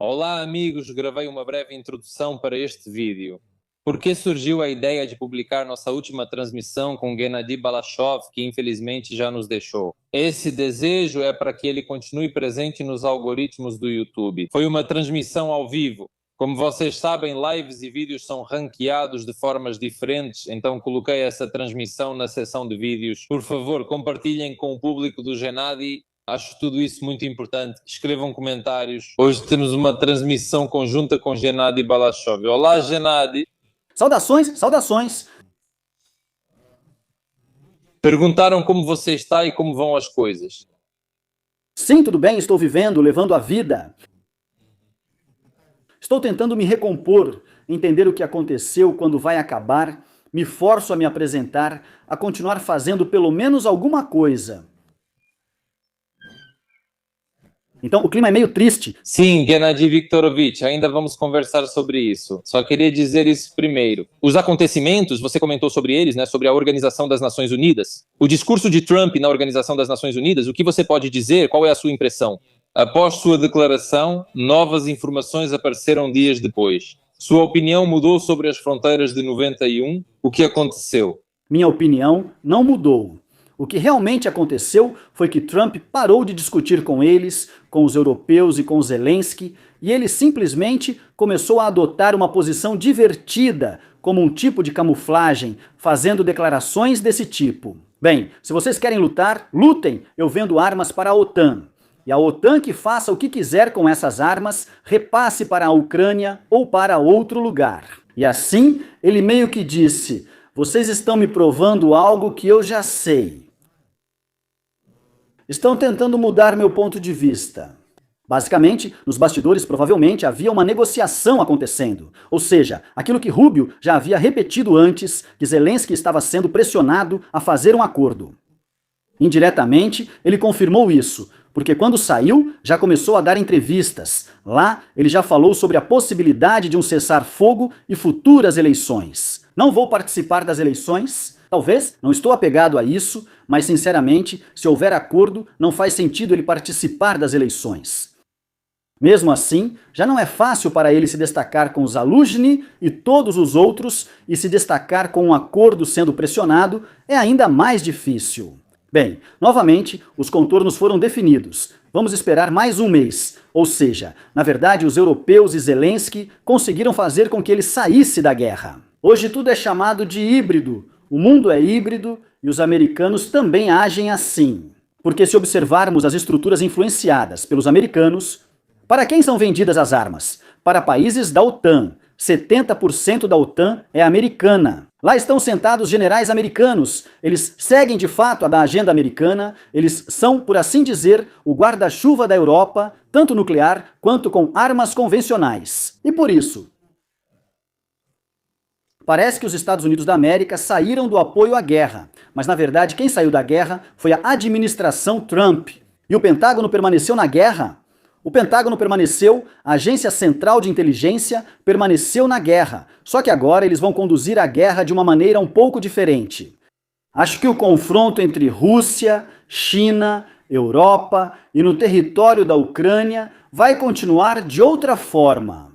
Olá amigos, gravei uma breve introdução para este vídeo. Por que surgiu a ideia de publicar nossa última transmissão com Gennady Balashov, que infelizmente já nos deixou? Esse desejo é para que ele continue presente nos algoritmos do YouTube. Foi uma transmissão ao vivo. Como vocês sabem, lives e vídeos são ranqueados de formas diferentes, então coloquei essa transmissão na seção de vídeos. Por favor, compartilhem com o público do Gennady. Acho tudo isso muito importante. Escrevam comentários. Hoje temos uma transmissão conjunta com Gennady Balashov. Olá, Gennady. Saudações, saudações. Perguntaram como você está e como vão as coisas. Sim, tudo bem, estou vivendo, levando a vida. Estou tentando me recompor, entender o que aconteceu, quando vai acabar, me forço a me apresentar, a continuar fazendo pelo menos alguma coisa. Então, o clima é meio triste. Sim, Gennady Viktorovich, ainda vamos conversar sobre isso. Só queria dizer isso primeiro. Os acontecimentos, você comentou sobre eles, né? Sobre a Organização das Nações Unidas. O discurso de Trump na Organização das Nações Unidas, o que você pode dizer? Qual é a sua impressão? Após sua declaração, novas informações apareceram dias depois. Sua opinião mudou sobre as fronteiras de 91? O que aconteceu? Minha opinião não mudou. O que realmente aconteceu foi que Trump parou de discutir com eles, com os europeus e com Zelensky, e ele simplesmente começou a adotar uma posição divertida, como um tipo de camuflagem, fazendo declarações desse tipo. Bem, se vocês querem lutar, lutem, eu vendo armas para a OTAN. E a OTAN que faça o que quiser com essas armas, repasse para a Ucrânia ou para outro lugar. E assim, ele meio que disse: vocês estão me provando algo que eu já sei. Estão tentando mudar meu ponto de vista. Basicamente, nos bastidores provavelmente havia uma negociação acontecendo. Ou seja, aquilo que Rubio já havia repetido antes, que Zelensky estava sendo pressionado a fazer um acordo. Indiretamente, ele confirmou isso, porque quando saiu, já começou a dar entrevistas. Lá, ele já falou sobre a possibilidade de um cessar-fogo e futuras eleições. Não vou participar das eleições. Talvez, não estou apegado a isso, mas sinceramente, se houver acordo, não faz sentido ele participar das eleições. Mesmo assim, já não é fácil para ele se destacar com Zaluzhny e todos os outros, e se destacar com um acordo sendo pressionado é ainda mais difícil. Bem, novamente, os contornos foram definidos. Vamos esperar mais um mês. Ou seja, na verdade, os europeus e Zelensky conseguiram fazer com que ele saísse da guerra. Hoje tudo é chamado de híbrido. O mundo é híbrido e os americanos também agem assim. Porque se observarmos as estruturas influenciadas pelos americanos, para quem são vendidas as armas? Para países da OTAN. 70% da OTAN é americana. Lá estão sentados generais americanos. Eles seguem de fato a agenda americana. Eles são, por assim dizer, o guarda-chuva da Europa, tanto nuclear quanto com armas convencionais. E por isso, parece que os Estados Unidos da América saíram do apoio à guerra, mas na verdade quem saiu da guerra foi a administração Trump. E o Pentágono permaneceu na guerra? O Pentágono permaneceu, a Agência Central de Inteligência permaneceu na guerra, só que agora eles vão conduzir a guerra de uma maneira um pouco diferente. Acho que o confronto entre Rússia, China, Europa e no território da Ucrânia vai continuar de outra forma.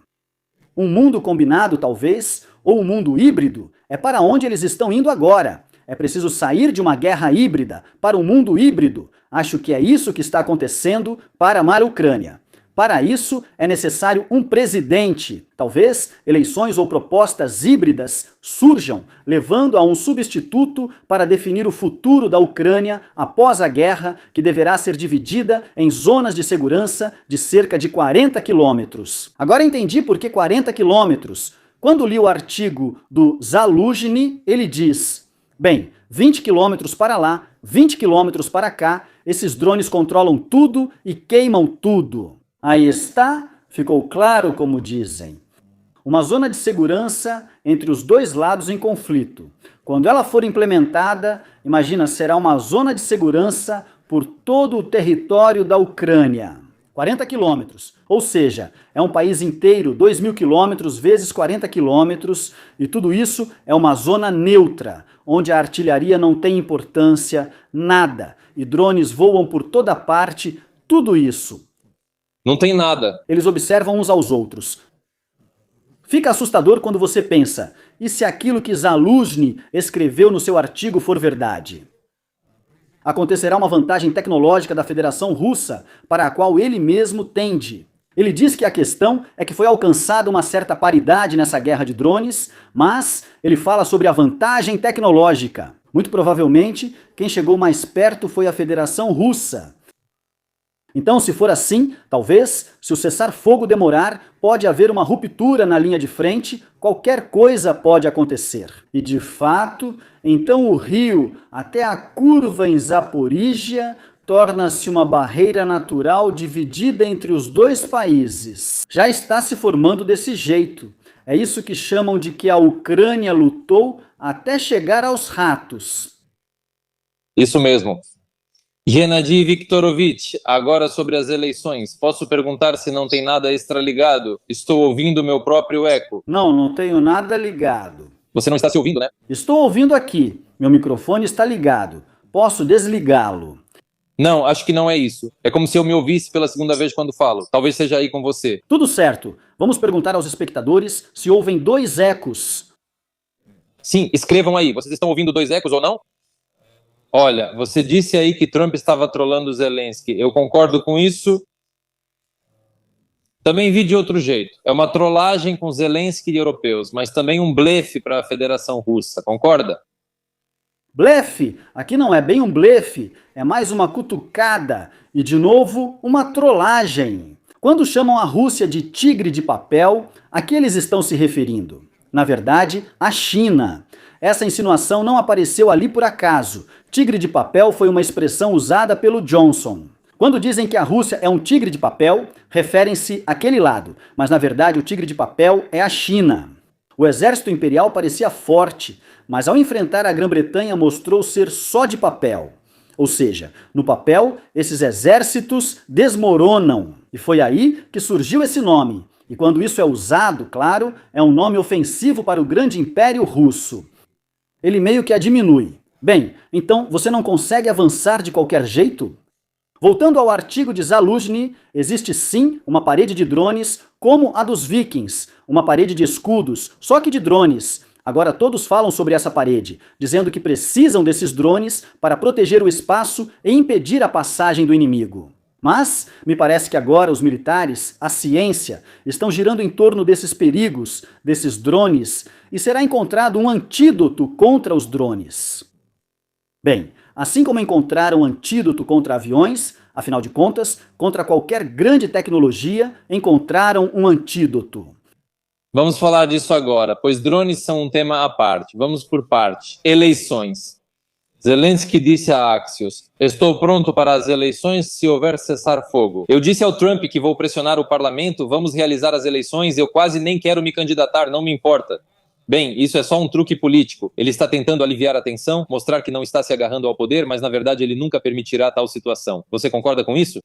Um mundo combinado, talvez, ou um mundo híbrido, é para onde eles estão indo agora. É preciso sair de uma guerra híbrida para um mundo híbrido. Acho que é isso que está acontecendo para amar a Ucrânia. Para isso, é necessário um presidente. Talvez eleições ou propostas híbridas surjam, levando a um substituto para definir o futuro da Ucrânia após a guerra, que deverá ser dividida em zonas de segurança de cerca de 40 quilômetros. Agora entendi por que 40 quilômetros. Quando li o artigo do Zaluzhny, ele diz: bem, 20 quilômetros para lá, 20 quilômetros para cá, esses drones controlam tudo e queimam tudo. Aí está, ficou claro como dizem. Uma zona de segurança entre os dois lados em conflito. Quando ela for implementada, imagina, será uma zona de segurança por todo o território da Ucrânia. 40 quilômetros, ou seja, é um país inteiro, 2.000 quilômetros vezes 40 quilômetros, e tudo isso é uma zona neutra, onde a artilharia não tem importância, nada, e drones voam por toda parte, tudo isso. Não tem nada. Eles observam uns aos outros. Fica assustador quando você pensa, e se aquilo que Zaluzhny escreveu no seu artigo for verdade? Acontecerá uma vantagem tecnológica da Federação Russa para a qual ele mesmo tende. Ele diz que a questão é que foi alcançada uma certa paridade nessa guerra de drones, mas ele fala sobre a vantagem tecnológica. Muito provavelmente, quem chegou mais perto foi a Federação Russa. Então, se for assim, talvez, se o cessar-fogo demorar, pode haver uma ruptura na linha de frente, qualquer coisa pode acontecer. E de fato, então o rio, até a curva em Zaporíjia, torna-se uma barreira natural dividida entre os dois países. Já está se formando desse jeito. É isso que chamam de que a Ucrânia lutou até chegar aos ratos. Isso mesmo. Gennady Viktorovich, agora sobre as eleições. Posso perguntar se não tem nada extraligado? Estou ouvindo meu próprio eco. Não tenho nada ligado. Você não está se ouvindo, né? Estou ouvindo aqui. Meu microfone está ligado. Posso desligá-lo. Não, acho que não é isso. É como se eu me ouvisse pela segunda vez quando falo. Talvez seja aí com você. Tudo certo. Vamos perguntar aos espectadores se ouvem 2 ecos. Sim, escrevam aí. Vocês estão ouvindo 2 ecos ou não? Olha, você disse aí que Trump estava trolando Zelensky. Eu concordo com isso. Também vi de outro jeito. É uma trollagem com Zelensky e europeus, mas também um blefe para a Federação Russa. Concorda? Blefe? Aqui não é bem um blefe, é mais uma cutucada e, de novo, uma trollagem. Quando chamam a Rússia de tigre de papel, a que eles estão se referindo? Na verdade, a China. Essa insinuação não apareceu ali por acaso. Tigre de papel foi uma expressão usada pelo Johnson. Quando dizem que a Rússia é um tigre de papel, referem-se àquele lado, mas na verdade o tigre de papel é a China. O exército imperial parecia forte, mas ao enfrentar a Grã-Bretanha mostrou ser só de papel. Ou seja, no papel, esses exércitos desmoronam. E foi aí que surgiu esse nome. E quando isso é usado, claro, é um nome ofensivo para o grande império russo. Ele meio que a diminui. Bem, então você não consegue avançar de qualquer jeito? Voltando ao artigo de Zaluzhny, existe sim uma parede de drones como a dos vikings, uma parede de escudos, só que de drones. Agora todos falam sobre essa parede, dizendo que precisam desses drones para proteger o espaço e impedir a passagem do inimigo. Mas me parece que agora os militares, a ciência, estão girando em torno desses perigos, desses drones, e será encontrado um antídoto contra os drones. Bem, assim como encontraram um antídoto contra aviões, afinal de contas, contra qualquer grande tecnologia, encontraram um antídoto. Vamos falar disso agora, pois drones são um tema à parte. Vamos por parte. Eleições. Zelensky disse a Axios: estou pronto para as eleições se houver cessar-fogo. Eu disse ao Trump que vou pressionar o parlamento, vamos realizar as eleições, eu quase nem quero me candidatar, não me importa. Bem, isso é só um truque político. Ele está tentando aliviar a tensão, mostrar que não está se agarrando ao poder, mas na verdade ele nunca permitirá tal situação. Você concorda com isso?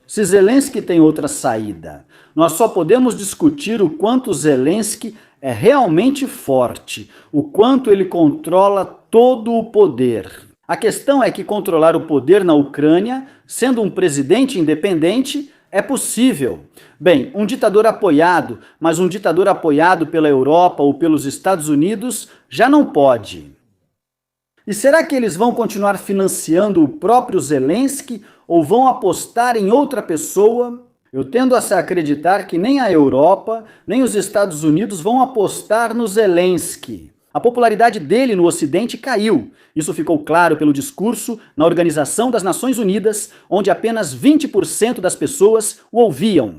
Se Zelensky tem outra saída, nós só podemos discutir o quanto Zelensky é realmente forte, o quanto ele controla todo o poder. A questão é que controlar o poder na Ucrânia, sendo um presidente independente, é possível. Bem, um ditador apoiado, mas um ditador apoiado pela Europa ou pelos Estados Unidos já não pode. E será que eles vão continuar financiando o próprio Zelensky ou vão apostar em outra pessoa? Eu tendo a acreditar que nem a Europa, nem os Estados Unidos vão apostar no Zelensky. A popularidade dele no Ocidente caiu. Isso ficou claro pelo discurso na Organização das Nações Unidas, onde apenas 20% das pessoas o ouviam.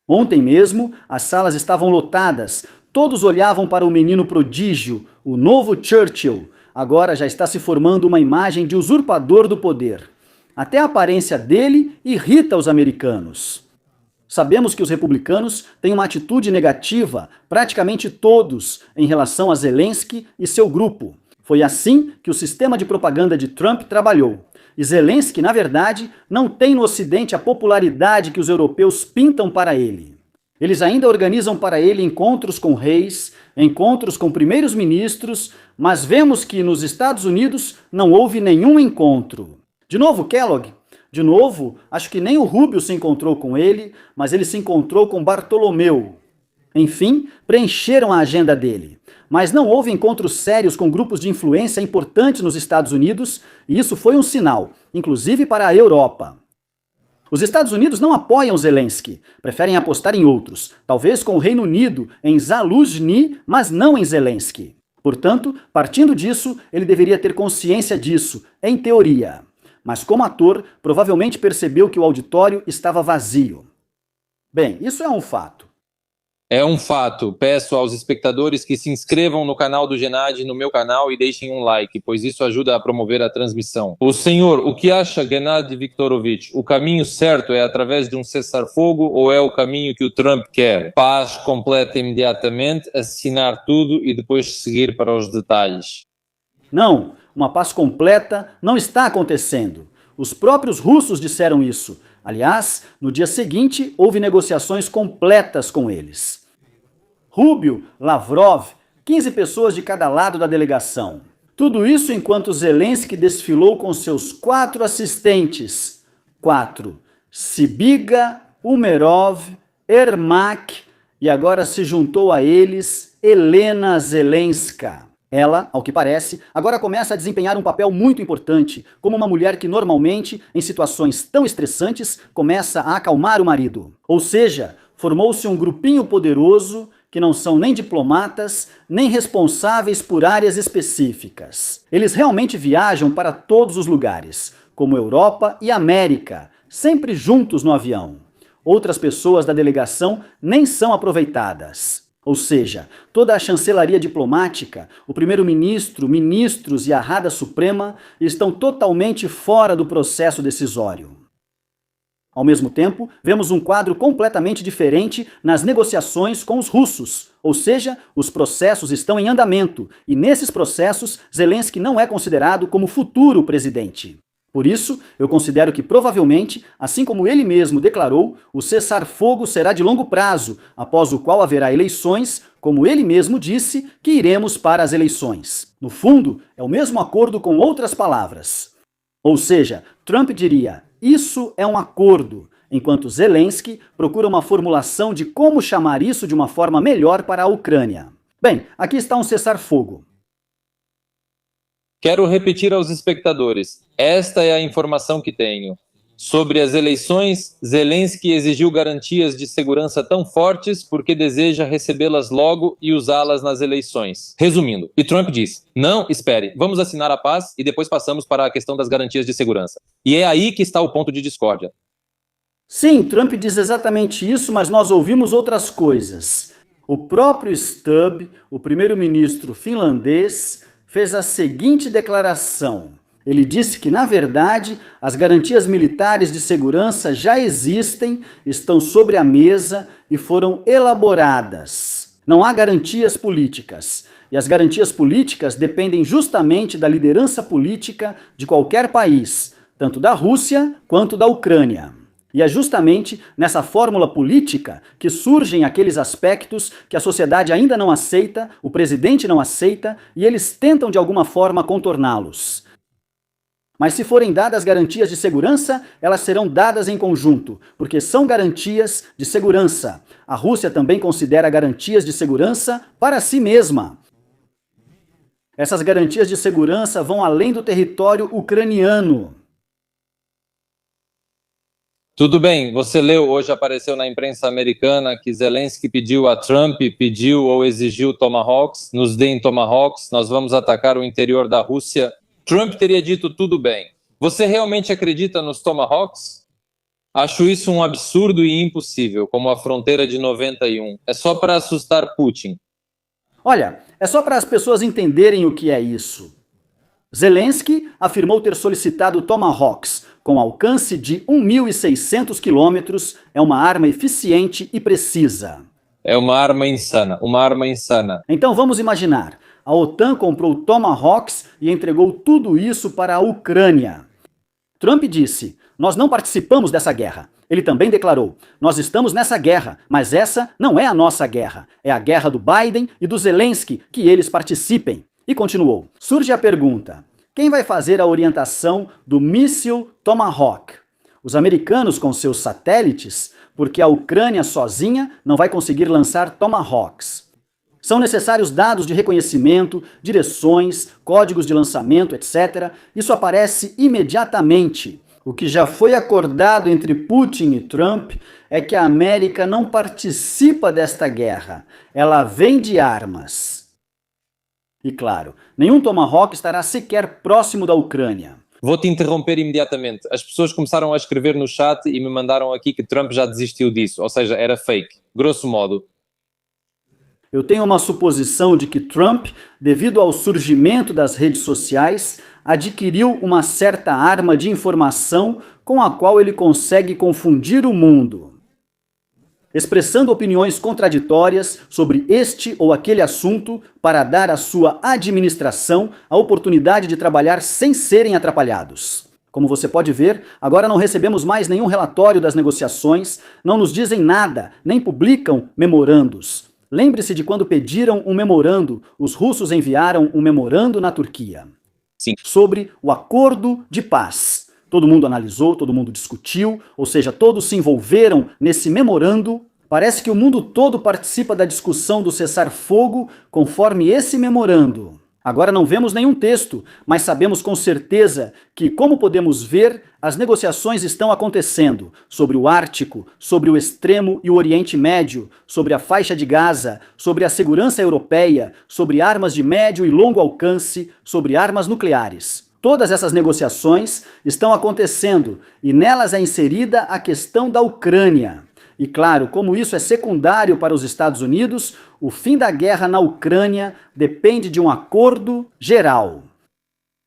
Ontem mesmo, as salas estavam lotadas. Todos olhavam para o menino prodígio, o novo Churchill. Agora já está se formando uma imagem de usurpador do poder. Até a aparência dele irrita os americanos. Sabemos que os republicanos têm uma atitude negativa, praticamente todos, em relação a Zelensky e seu grupo. Foi assim que o sistema de propaganda de Trump trabalhou. E Zelensky, na verdade, não tem no Ocidente a popularidade que os europeus pintam para ele. Eles ainda organizam para ele encontros com reis, encontros com primeiros ministros, mas vemos que nos Estados Unidos não houve nenhum encontro. De novo, Kellogg, De novo, acho que nem o Rubio se encontrou com ele, mas ele se encontrou com Bartolomeu. Enfim, preencheram a agenda dele. Mas não houve encontros sérios com grupos de influência importantes nos Estados Unidos, e isso foi um sinal, inclusive para a Europa. Os Estados Unidos não apoiam Zelensky, preferem apostar em outros, talvez com o Reino Unido em Zaluzhny, mas não em Zelensky. Portanto, partindo disso, ele deveria ter consciência disso, em teoria. Mas como ator, provavelmente percebeu que o auditório estava vazio. Bem, isso é um fato. É um fato. Peço aos espectadores que se inscrevam no canal do Gennady, no meu canal, e deixem um like, pois isso ajuda a promover a transmissão. O senhor, o que acha, Gennady Viktorovich? O caminho certo é através de um cessar-fogo ou é o caminho que o Trump quer? Paz completa imediatamente, assinar tudo e depois seguir para os detalhes. Não, uma paz completa não está acontecendo. Os próprios russos disseram isso. Aliás, no dia seguinte, houve negociações completas com eles. Rubio, Lavrov, 15 pessoas de cada lado da delegação. Tudo isso enquanto Zelensky desfilou com seus 4 assistentes. 4. Sibiga, Umerov, Ermak e agora se juntou a eles Helena Zelenska. Ela, ao que parece, agora começa a desempenhar um papel muito importante, como uma mulher que normalmente, em situações tão estressantes, começa a acalmar o marido. Ou seja, formou-se um grupinho poderoso que não são nem diplomatas, nem responsáveis por áreas específicas. Eles realmente viajam para todos os lugares, como Europa e América, sempre juntos no avião. Outras pessoas da delegação nem são aproveitadas. Ou seja, toda a chancelaria diplomática, o primeiro-ministro, ministros e a Rada Suprema estão totalmente fora do processo decisório. Ao mesmo tempo, vemos um quadro completamente diferente nas negociações com os russos, ou seja, os processos estão em andamento, e nesses processos, Zelensky não é considerado como futuro presidente. Por isso, eu considero que provavelmente, assim como ele mesmo declarou, o cessar-fogo será de longo prazo, após o qual haverá eleições, como ele mesmo disse, que iremos para as eleições. No fundo, é o mesmo acordo com outras palavras. Ou seja, Trump diria, isso é um acordo, enquanto Zelensky procura uma formulação de como chamar isso de uma forma melhor para a Ucrânia. Bem, aqui está um cessar-fogo. Quero repetir aos espectadores, esta é a informação que tenho. Sobre as eleições, Zelensky exigiu garantias de segurança tão fortes porque deseja recebê-las logo e usá-las nas eleições. Resumindo, e Trump diz, não, espere, vamos assinar a paz e depois passamos para a questão das garantias de segurança. E é aí que está o ponto de discórdia. Sim, Trump diz exatamente isso, mas nós ouvimos outras coisas. O próprio Stubb, o primeiro-ministro finlandês, fez a seguinte declaração. Ele disse que, na verdade, as garantias militares de segurança já existem, estão sobre a mesa e foram elaboradas. Não há garantias políticas. E as garantias políticas dependem justamente da liderança política de qualquer país, tanto da Rússia quanto da Ucrânia. E é justamente nessa fórmula política que surgem aqueles aspectos que a sociedade ainda não aceita, o presidente não aceita, e eles tentam de alguma forma contorná-los. Mas se forem dadas garantias de segurança, elas serão dadas em conjunto, porque são garantias de segurança. A Rússia também considera garantias de segurança para si mesma. Essas garantias de segurança vão além do território ucraniano. Tudo bem, você leu, hoje apareceu na imprensa americana que Zelensky pediu a Trump, pediu ou exigiu Tomahawks, nos deem Tomahawks, nós vamos atacar o interior da Rússia. Trump teria dito tudo bem. Você realmente acredita nos Tomahawks? Acho isso um absurdo e impossível, como a fronteira de 91. É só para assustar Putin. Olha, é só para as pessoas entenderem o que é isso. Zelensky afirmou ter solicitado Tomahawks, com alcance de 1.600 quilômetros, é uma arma eficiente e precisa. É uma arma insana, uma arma insana. Então vamos imaginar, a OTAN comprou Tomahawks e entregou tudo isso para a Ucrânia. Trump disse, nós não participamos dessa guerra. Ele também declarou, nós estamos nessa guerra, mas essa não é a nossa guerra, é a guerra do Biden e do Zelensky, que eles participem. E continuou, surge a pergunta, quem vai fazer a orientação do míssil Tomahawk? Os americanos com seus satélites, porque a Ucrânia sozinha não vai conseguir lançar Tomahawks. São necessários dados de reconhecimento, direções, códigos de lançamento, etc. Isso aparece imediatamente. O que já foi acordado entre Putin e Trump é que a América não participa desta guerra. Ela vende armas. E claro, nenhum Tomahawk estará sequer próximo da Ucrânia. Vou te interromper imediatamente. As pessoas começaram a escrever no chat e me mandaram aqui que Trump já desistiu disso, ou seja, era fake. Grosso modo. Eu tenho uma suposição de que Trump, devido ao surgimento das redes sociais, adquiriu uma certa arma de informação com a qual ele consegue confundir o mundo, expressando opiniões contraditórias sobre este ou aquele assunto para dar à sua administração a oportunidade de trabalhar sem serem atrapalhados. Como você pode ver, agora não recebemos mais nenhum relatório das negociações, não nos dizem nada, nem publicam memorandos. Lembre-se de quando pediram um memorando, os russos enviaram um memorando na Turquia. Sim. Sobre o acordo de paz. Todo mundo analisou, todo mundo discutiu, ou seja, todos se envolveram nesse memorando. Parece que o mundo todo participa da discussão do cessar-fogo conforme esse memorando. Agora não vemos nenhum texto, mas sabemos com certeza que, como podemos ver, as negociações estão acontecendo sobre o Ártico, sobre o Extremo e o Oriente Médio, sobre a faixa de Gaza, sobre a segurança europeia, sobre armas de médio e longo alcance, sobre armas nucleares. Todas essas negociações estão acontecendo e nelas é inserida a questão da Ucrânia. E claro, como isso é secundário para os Estados Unidos, o fim da guerra na Ucrânia depende de um acordo geral.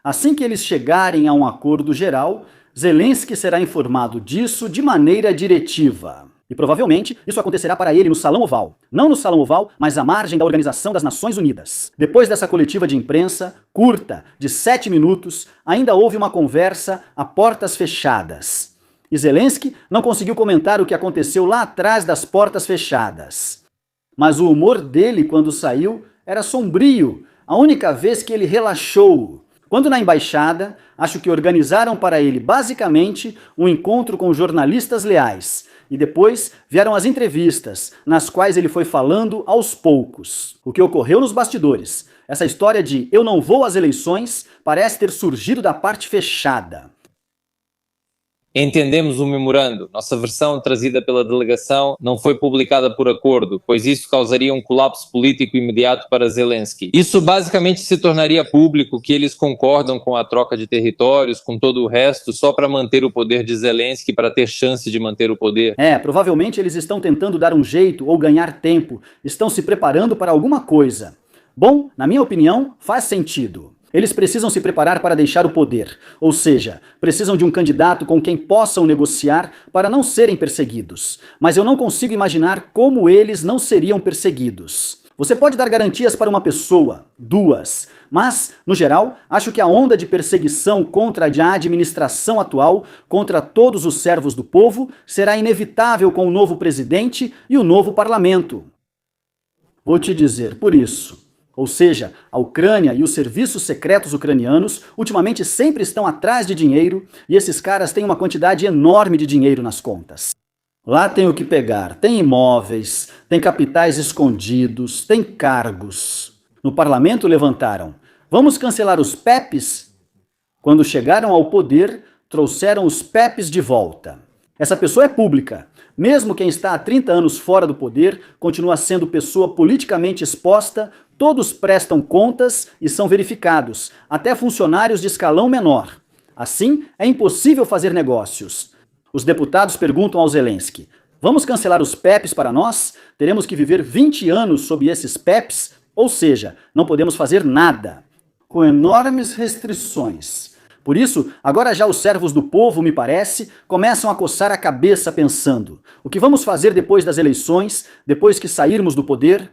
Assim que eles chegarem a um acordo geral, Zelensky será informado disso de maneira diretiva. E provavelmente isso acontecerá para ele no Salão Oval. Não no Salão Oval, mas à margem da Organização das Nações Unidas. Depois dessa coletiva de imprensa, curta, de 7 minutos, ainda houve uma conversa a portas fechadas. E Zelensky não conseguiu comentar o que aconteceu lá atrás das portas fechadas. Mas o humor dele, quando saiu, era sombrio, a única vez que ele relaxou. Quando na embaixada, acho que organizaram para ele, basicamente, um encontro com jornalistas leais. E depois vieram as entrevistas, nas quais ele foi falando aos poucos. O que ocorreu nos bastidores. Essa história de eu não vou às eleições parece ter surgido da parte fechada. Entendemos o memorando. Nossa versão, trazida pela delegação, não foi publicada por acordo, pois isso causaria um colapso político imediato para Zelensky. Isso basicamente se tornaria público que eles concordam com a troca de territórios, com todo o resto, só para manter o poder de Zelensky, para ter chance de manter o poder. Provavelmente eles estão tentando dar um jeito ou ganhar tempo, estão se preparando para alguma coisa. Bom, na minha opinião, faz sentido. Eles precisam se preparar para deixar o poder, ou seja, precisam de um candidato com quem possam negociar para não serem perseguidos. Mas eu não consigo imaginar como eles não seriam perseguidos. Você pode dar garantias para uma pessoa, 2, mas, no geral, acho que a onda de perseguição contra a administração atual, contra todos os servos do povo, será inevitável com o novo presidente e o novo parlamento. Vou te dizer, por isso. Ou seja, a Ucrânia e os serviços secretos ucranianos ultimamente sempre estão atrás de dinheiro e esses caras têm uma quantidade enorme de dinheiro nas contas. Lá tem o que pegar, tem imóveis, tem capitais escondidos, tem cargos. No parlamento levantaram: vamos cancelar os PEPs? Quando chegaram ao poder, trouxeram os PEPs de volta. Essa pessoa é pública. Mesmo quem está há 30 anos fora do poder, continua sendo pessoa politicamente exposta, todos prestam contas e são verificados, até funcionários de escalão menor. Assim, é impossível fazer negócios. Os deputados perguntam ao Zelensky: vamos cancelar os PEPs para nós? Teremos que viver 20 anos sob esses PEPs? Ou seja, não podemos fazer nada. Com enormes restrições. Por isso, agora já os servos do povo, me parece, começam a coçar a cabeça pensando: o que vamos fazer depois das eleições, depois que sairmos do poder?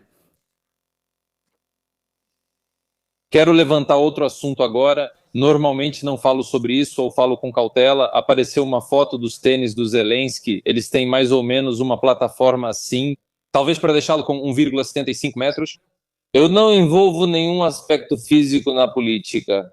Quero levantar outro assunto agora. Normalmente não falo sobre isso ou falo com cautela. Apareceu uma foto dos tênis do Zelensky. Eles têm mais ou menos uma plataforma assim, talvez para deixá-lo com 1,75 metros. Eu não envolvo nenhum aspecto físico na política.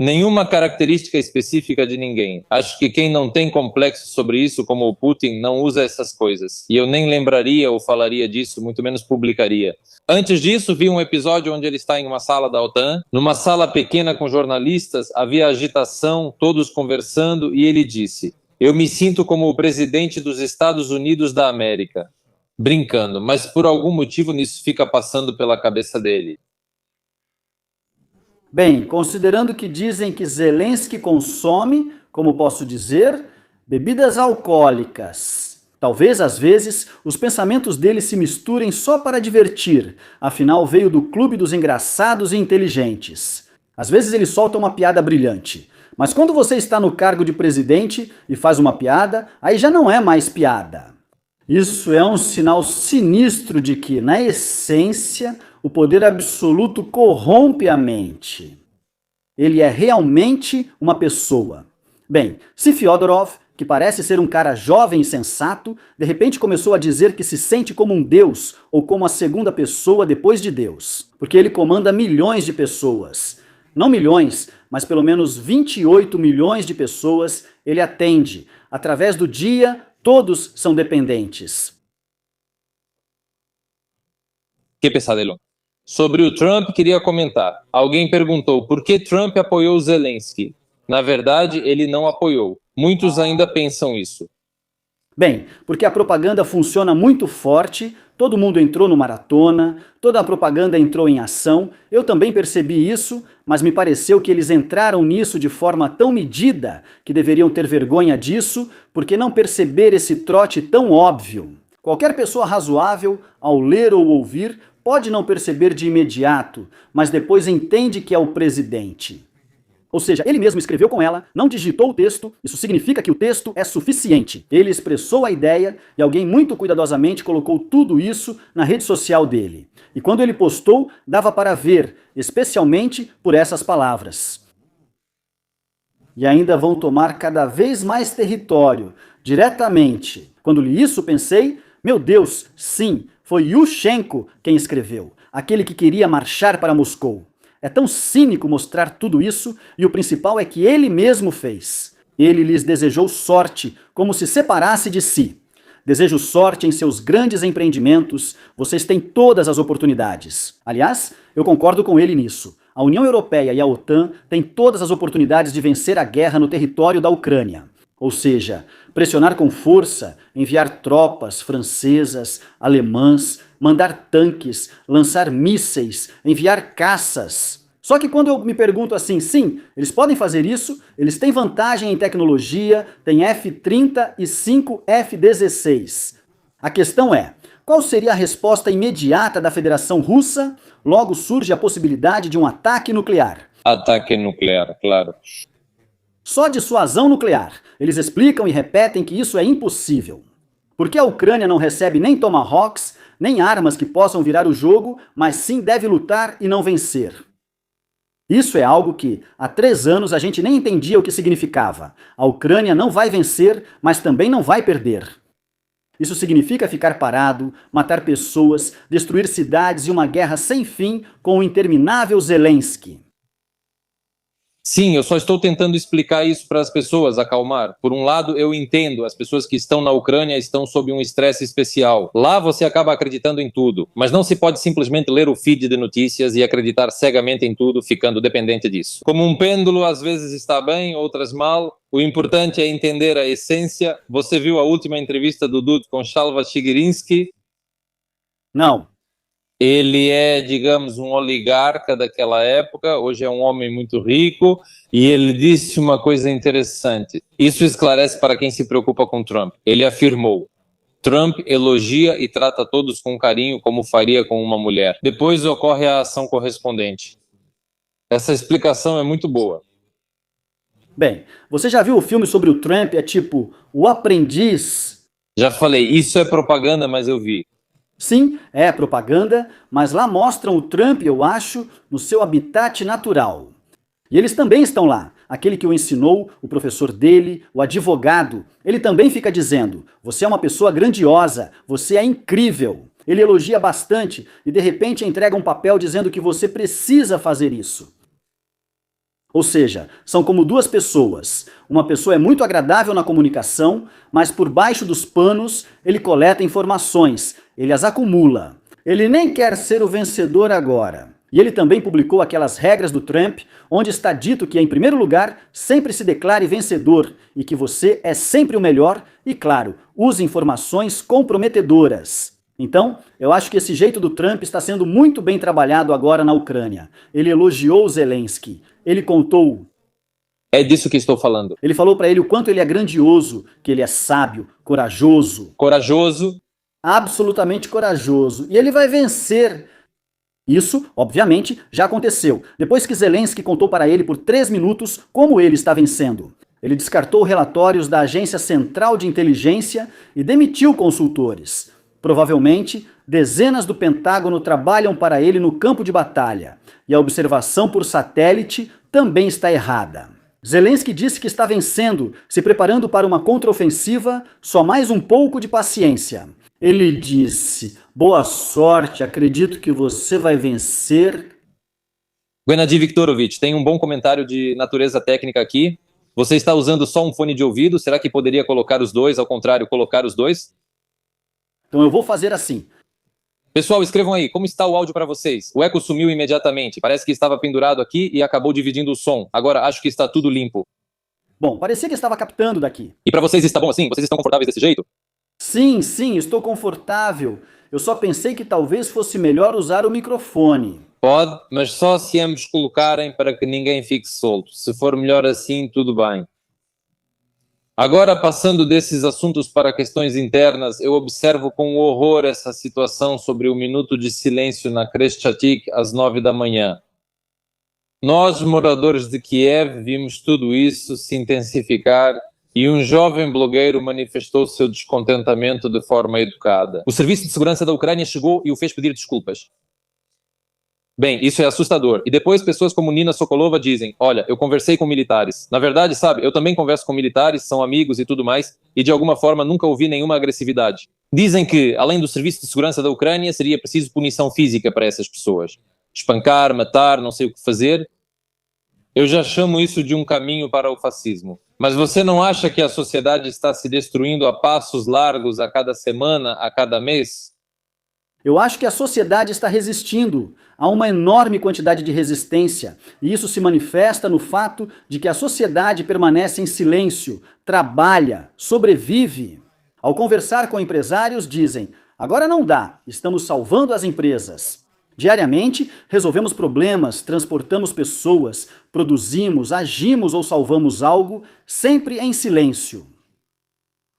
Nenhuma característica específica de ninguém. Acho que quem não tem complexo sobre isso, como o Putin, não usa essas coisas. E eu nem lembraria ou falaria disso, muito menos publicaria. Antes disso, vi um episódio onde ele está em uma sala da OTAN, numa sala pequena com jornalistas, havia agitação, todos conversando, e ele disse: "Eu me sinto como o presidente dos Estados Unidos da América." Brincando, mas por algum motivo nisso fica passando pela cabeça dele. Bem, considerando que dizem que Zelensky consome, como posso dizer, bebidas alcoólicas. Talvez, às vezes, os pensamentos dele se misturem só para divertir, afinal veio do clube dos engraçados e inteligentes. Às vezes ele solta uma piada brilhante, mas quando você está no cargo de presidente e faz uma piada, aí já não é mais piada. Isso é um sinal sinistro de que, na essência, o poder absoluto corrompe a mente. Ele é realmente uma pessoa. Bem, se Fyodorov, que parece ser um cara jovem e sensato, de repente começou a dizer que se sente como um deus ou como a segunda pessoa depois de Deus, porque ele comanda milhões de pessoas. Não milhões, mas pelo menos 28 milhões de pessoas ele atende. Através do dia, todos são dependentes. Que pesadelo. Sobre o Trump, queria comentar. Alguém perguntou por que Trump apoiou Zelensky. Na verdade, ele não apoiou. Muitos ainda pensam isso. Bem, porque a propaganda funciona muito forte, todo mundo entrou no maratona, toda a propaganda entrou em ação, eu também percebi isso, mas me pareceu que eles entraram nisso de forma tão medida que deveriam ter vergonha disso, porque não perceber esse trote tão óbvio. Qualquer pessoa razoável, ao ler ou ouvir, pode não perceber de imediato, mas depois entende que é o presidente. Ou seja, ele mesmo escreveu com ela, não digitou o texto, isso significa que o texto é suficiente. Ele expressou a ideia e alguém muito cuidadosamente colocou tudo isso na rede social dele. E quando ele postou, dava para ver, especialmente por essas palavras. E ainda vão tomar cada vez mais território, diretamente. Quando li isso, pensei, meu Deus, sim, foi Yushchenko quem escreveu, aquele que queria marchar para Moscou. É tão cínico mostrar tudo isso, e o principal é que ele mesmo fez. Ele lhes desejou sorte, como se separasse de si. Desejo sorte em seus grandes empreendimentos, vocês têm todas as oportunidades. Aliás, eu concordo com ele nisso. A União Europeia e a OTAN têm todas as oportunidades de vencer a guerra no território da Ucrânia. Ou seja, pressionar com força, enviar tropas francesas, alemãs, mandar tanques, lançar mísseis, enviar caças. Só que quando eu me pergunto assim, sim, eles podem fazer isso, eles têm vantagem em tecnologia, têm F-30 e 5 F-16. A questão é, qual seria a resposta imediata da Federação Russa? Logo surge a possibilidade de um ataque nuclear. Ataque nuclear, claro. Só dissuasão nuclear. Eles explicam e repetem que isso é impossível. Porque a Ucrânia não recebe nem Tomahawks, nem armas que possam virar o jogo, mas sim deve lutar e não vencer. Isso é algo que, há 3 anos, a gente nem entendia o que significava. A Ucrânia não vai vencer, mas também não vai perder. Isso significa ficar parado, matar pessoas, destruir cidades e uma guerra sem fim com o interminável Zelensky. Sim, eu só estou tentando explicar isso para as pessoas, acalmar. Por um lado, eu entendo, as pessoas que estão na Ucrânia estão sob um estresse especial. Lá você acaba acreditando em tudo, mas não se pode simplesmente ler o feed de notícias e acreditar cegamente em tudo, ficando dependente disso. Como um pêndulo, às vezes está bem, outras mal. O importante é entender a essência. Você viu a última entrevista do Duda com Shalva Chigirinsky? Não. Ele é, digamos, um oligarca daquela época, hoje é um homem muito rico, e ele disse uma coisa interessante. Isso esclarece para quem se preocupa com Trump. Ele afirmou: Trump elogia e trata todos com carinho como faria com uma mulher. Depois ocorre a ação correspondente. Essa explicação é muito boa. Bem, você já viu o filme sobre o Trump? É tipo, O Aprendiz? Já falei, isso é propaganda, mas eu vi. Sim, é propaganda, mas lá mostram o Trump, eu acho, no seu habitat natural. E eles também estão lá. Aquele que o ensinou, o professor dele, o advogado, ele também fica dizendo: você é uma pessoa grandiosa, você é incrível. Ele elogia bastante e de repente entrega um papel dizendo que você precisa fazer isso. Ou seja, são como duas pessoas. Uma pessoa é muito agradável na comunicação, mas por baixo dos panos ele coleta informações, ele as acumula. Ele nem quer ser o vencedor agora. E ele também publicou aquelas regras do Trump, onde está dito que, em primeiro lugar, sempre se declare vencedor e que você é sempre o melhor e, claro, use informações comprometedoras. Então, eu acho que esse jeito do Trump está sendo muito bem trabalhado agora na Ucrânia. Ele elogiou Zelensky, ele contou. É disso que estou falando. Ele falou para ele o quanto ele é grandioso, que ele é sábio, corajoso. Corajoso. Absolutamente corajoso. E ele vai vencer. Isso, obviamente, já aconteceu, depois que Zelensky contou para ele por 3 minutos como ele está vencendo. Ele descartou relatórios da Agência Central de Inteligência e demitiu consultores. Provavelmente, dezenas do Pentágono trabalham para ele no campo de batalha, e a observação por satélite também está errada. Zelensky disse que está vencendo, se preparando para uma contraofensiva, só mais um pouco de paciência. Ele disse: boa sorte, acredito que você vai vencer. Gennady Viktorovich, tem um bom comentário de natureza técnica aqui. Você está usando só um fone de ouvido? Será que poderia colocar os dois, ao contrário, colocar os dois? Então eu vou fazer assim. Pessoal, escrevam aí, como está o áudio para vocês? O eco sumiu imediatamente, parece que estava pendurado aqui e acabou dividindo o som. Agora acho que está tudo limpo. Bom, parecia que estava captando daqui. E para vocês está bom assim? Vocês estão confortáveis desse jeito? Sim, estou confortável. Eu só pensei que talvez fosse melhor usar o microfone. Pode, mas só se ambos colocarem para que ninguém fique solto. Se for melhor assim, tudo bem. Agora, passando desses assuntos para questões internas, eu observo com horror essa situação sobre o minuto de silêncio na Krestchatik às 9 da manhã. Nós, moradores de Kiev, vimos tudo isso se intensificar e um jovem blogueiro manifestou seu descontentamento de forma educada. O Serviço de Segurança da Ucrânia chegou e o fez pedir desculpas. Bem, isso é assustador. E depois pessoas como Nina Sokolova dizem: olha, eu conversei com militares. Na verdade, sabe, eu também converso com militares, são amigos e tudo mais, e de alguma forma nunca ouvi nenhuma agressividade. Dizem que, além do Serviço de Segurança da Ucrânia, seria preciso punição física para essas pessoas. Espancar, matar, não sei o que fazer. Eu já chamo isso de um caminho para o fascismo. Mas você não acha que a sociedade está se destruindo a passos largos a cada semana, a cada mês? Eu acho que a sociedade está resistindo. Há uma enorme quantidade de resistência, e isso se manifesta no fato de que a sociedade permanece em silêncio, trabalha, sobrevive. Ao conversar com empresários, dizem: agora não dá, estamos salvando as empresas. Diariamente, resolvemos problemas, transportamos pessoas, produzimos, agimos ou salvamos algo, sempre em silêncio.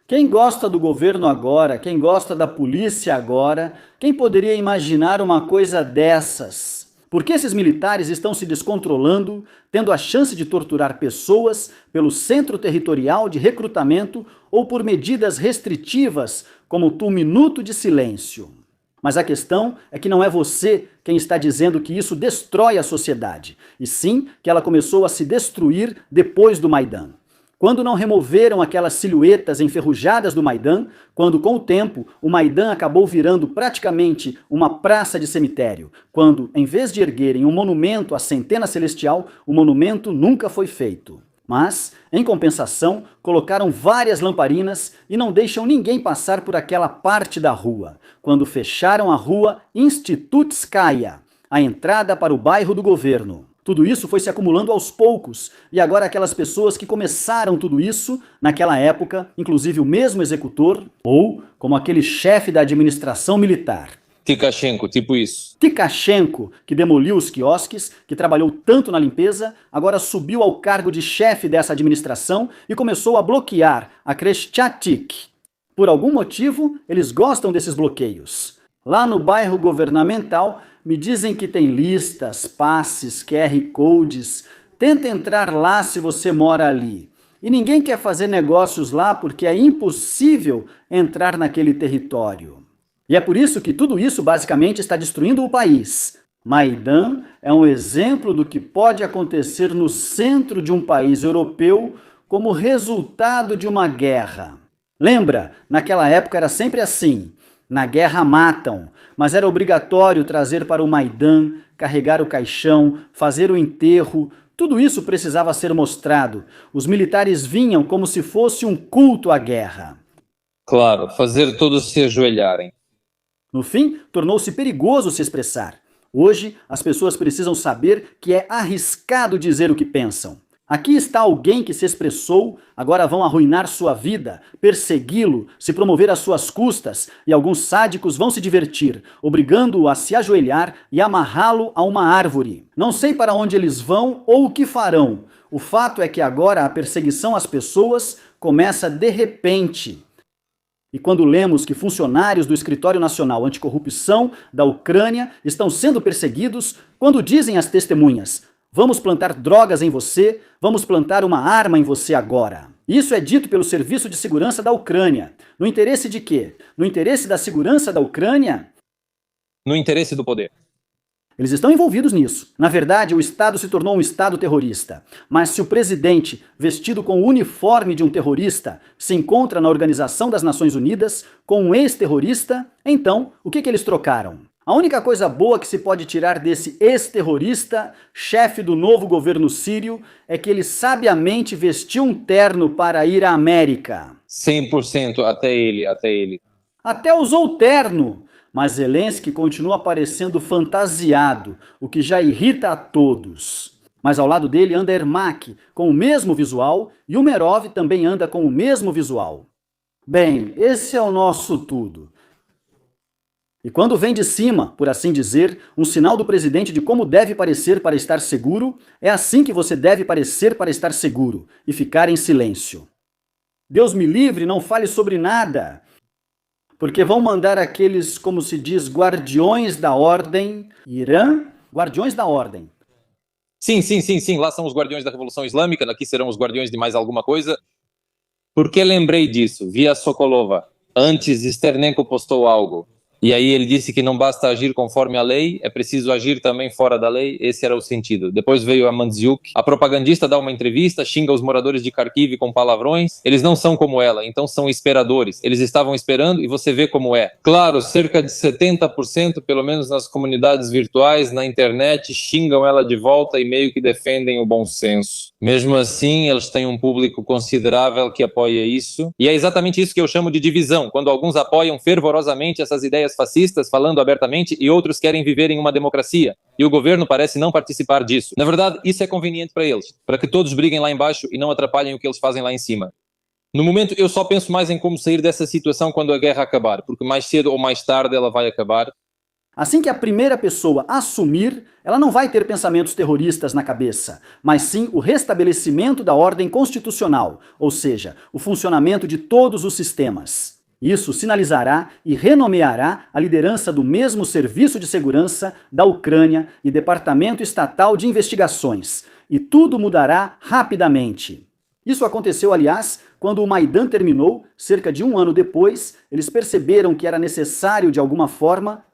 Quem gosta do governo agora, quem gosta da polícia agora, quem poderia imaginar uma coisa dessas? Por que esses militares estão se descontrolando, tendo a chance de torturar pessoas pelo centro territorial de recrutamento ou por medidas restritivas, como o minuto de silêncio? Mas a questão é que não é você quem está dizendo que isso destrói a sociedade, e sim que ela começou a se destruir depois do Maidan. Quando não removeram aquelas silhuetas enferrujadas do Maidan, quando com o tempo o Maidan acabou virando praticamente uma praça de cemitério, quando em vez de erguerem um monumento à centena celestial, o monumento nunca foi feito. Mas, em compensação, colocaram várias lamparinas e não deixam ninguém passar por aquela parte da rua, quando fecharam a rua Institutskaya, a entrada para o bairro do governo. Tudo isso foi se acumulando aos poucos, e agora aquelas pessoas que começaram tudo isso, naquela época, inclusive o mesmo executor, ou como aquele chefe da administração militar. Tikashenko, tipo isso. Tikashenko, que demoliu os quiosques, que trabalhou tanto na limpeza, agora subiu ao cargo de chefe dessa administração e começou a bloquear a Krestchatik. Por algum motivo, eles gostam desses bloqueios. Lá no bairro governamental, me dizem que tem listas, passes, QR codes. Tenta entrar lá se você mora ali. E ninguém quer fazer negócios lá porque é impossível entrar naquele território. E é por isso que tudo isso basicamente está destruindo o país. Maidan é um exemplo do que pode acontecer no centro de um país europeu como resultado de uma guerra. Lembra? Naquela época era sempre assim. Na guerra matam, mas era obrigatório trazer para o Maidan, carregar o caixão, fazer o enterro, Tudo isso precisava ser mostrado. Os militares vinham como se fosse um culto à guerra. Claro, fazer todos se ajoelharem. No fim, tornou-se perigoso se expressar. Hoje, as pessoas precisam saber que é arriscado dizer o que pensam. Aqui está alguém que se expressou, agora vão arruinar sua vida, persegui-lo, se promover às suas custas, e alguns sádicos vão se divertir, obrigando-o a se ajoelhar e amarrá-lo a uma árvore. Não sei para onde eles vão ou o que farão. O fato é que agora a perseguição às pessoas começa de repente. E quando lemos que funcionários do Escritório Nacional Anticorrupção da Ucrânia estão sendo perseguidos, quando dizem as testemunhas: vamos plantar drogas em você, vamos plantar uma arma em você agora. Isso é dito pelo Serviço de Segurança da Ucrânia. No interesse de quê? No interesse da segurança da Ucrânia? No interesse do poder. Eles estão envolvidos nisso. Na verdade, o Estado se tornou um Estado terrorista. Mas se o presidente, vestido com o uniforme de um terrorista, se encontra na Organização das Nações Unidas com um ex-terrorista, então, o que eles trocaram? A única coisa boa que se pode tirar desse ex-terrorista, chefe do novo governo sírio, é que ele sabiamente vestiu um terno para ir à América. 100% até ele. Até usou terno, mas Zelensky continua parecendo fantasiado, o que já irrita a todos. Mas ao lado dele anda Ermak, com o mesmo visual, e o Merov também anda com o mesmo visual. Bem, esse é o nosso tudo. E quando vem de cima, por assim dizer, um sinal do presidente de como deve parecer para estar seguro, é assim que você deve parecer para estar seguro, e ficar em silêncio. Deus me livre, não fale sobre nada, porque vão mandar aqueles, como se diz, guardiões da ordem, Irã, guardiões da ordem. Sim, lá são os guardiões da Revolução Islâmica, aqui serão os guardiões de mais alguma coisa. Porque lembrei disso, vi a Sokolova, antes Sternenko postou algo. E aí ele disse que não basta agir conforme a lei, é preciso agir também fora da lei, esse era o sentido. Depois veio a Mandziuk, a propagandista dá uma entrevista, xinga os moradores de Kharkiv com palavrões, eles não são como ela, então são esperadores. Eles estavam esperando e você vê como é. Claro, cerca de 70%, pelo menos nas comunidades virtuais, na internet, xingam ela de volta e meio que defendem o bom senso. Mesmo assim, eles têm um público considerável que apoia isso. E é exatamente isso que eu chamo de divisão, quando alguns apoiam fervorosamente essas ideias fascistas, falando abertamente, e outros querem viver em uma democracia. E o governo parece não participar disso. Na verdade, isso é conveniente para eles, para que todos briguem lá embaixo e não atrapalhem o que eles fazem lá em cima. No momento, eu só penso mais em como sair dessa situação quando a guerra acabar, porque mais cedo ou mais tarde ela vai acabar. Assim que a primeira pessoa assumir, ela não vai ter pensamentos terroristas na cabeça, mas sim o restabelecimento da ordem constitucional, ou seja, o funcionamento de todos os sistemas. Isso sinalizará e renomeará a liderança do mesmo Serviço de Segurança da Ucrânia e Departamento Estatal de Investigações, e tudo mudará rapidamente. Isso aconteceu, aliás, quando o Maidan terminou, cerca de um ano depois, eles perceberam que era necessário, de alguma forma,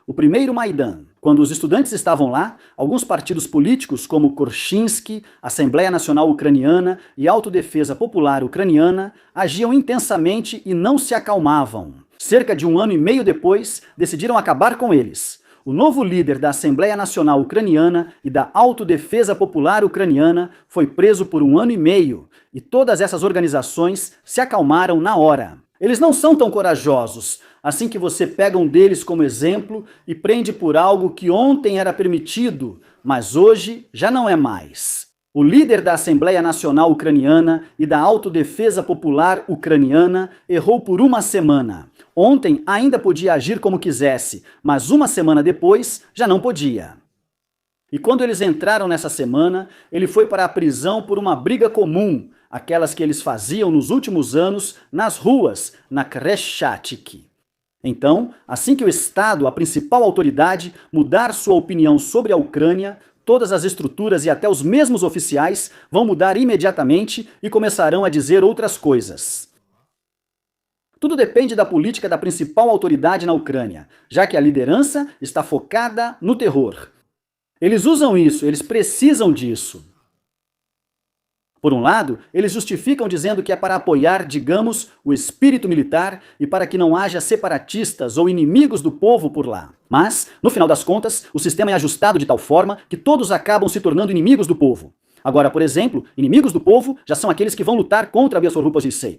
o primeiro Maidan. Quando os estudantes estavam lá, alguns partidos políticos, como Korshinsky, Assembleia Nacional Ucraniana e Autodefesa Popular Ucraniana, agiam intensamente e não se acalmavam. Cerca de um ano e meio depois, decidiram acabar com eles. O novo líder da Assembleia Nacional Ucraniana e da Autodefesa Popular Ucraniana foi preso por um ano e meio, e todas essas organizações se acalmaram na hora. Eles não são tão corajosos, assim que você pega um deles como exemplo e prende por algo que ontem era permitido, mas hoje já não é mais. O líder da Assembleia Nacional Ucraniana e da Autodefesa Popular Ucraniana errou por uma semana. Ontem ainda podia agir como quisesse, mas uma semana depois já não podia. E quando eles entraram nessa semana, ele foi para a prisão por uma briga comum, aquelas que eles faziam nos últimos anos nas ruas, na Khreshchatyk. Então, assim que o Estado, a principal autoridade, mudar sua opinião sobre a Ucrânia, todas as estruturas e até os mesmos oficiais vão mudar imediatamente e começarão a dizer outras coisas. Tudo depende da política da principal autoridade na Ucrânia, já que a liderança está focada no terror. Eles usam isso, eles precisam disso. Por um lado, eles justificam dizendo que é para apoiar, digamos, o espírito militar e para que não haja separatistas ou inimigos do povo por lá. Mas, no final das contas, o sistema é ajustado de tal forma que todos acabam se tornando inimigos do povo. Agora, por exemplo, inimigos do povo já são aqueles que vão lutar contra a Bielorrussii.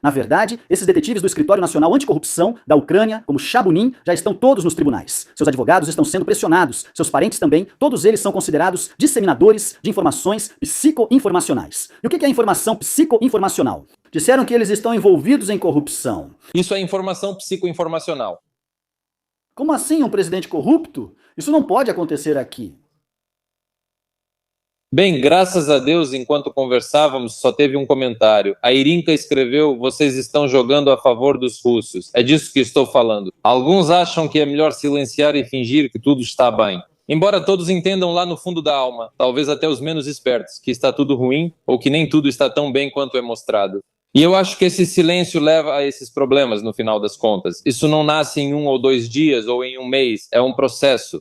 Na verdade, esses detetives do Escritório Nacional Anticorrupção da Ucrânia, como Shabunin, já estão todos nos tribunais. Seus advogados estão sendo pressionados, seus parentes também, todos eles são considerados disseminadores de informações psicoinformacionais. E o que é informação psicoinformacional? Disseram que eles estão envolvidos em corrupção. Isso é informação psicoinformacional. Como assim um presidente corrupto? Isso não pode acontecer aqui. Bem, graças a Deus, enquanto conversávamos, só teve um comentário. A Irinka escreveu: vocês estão jogando a favor dos russos. É disso que estou falando. Alguns acham que é melhor silenciar e fingir que tudo está bem. Embora todos entendam lá no fundo da alma, talvez até os menos espertos, que está tudo ruim ou que nem tudo está tão bem quanto é mostrado. E eu acho que esse silêncio leva a esses problemas no final das contas. Isso não nasce em 1 ou 2 dias ou em um mês, é um processo.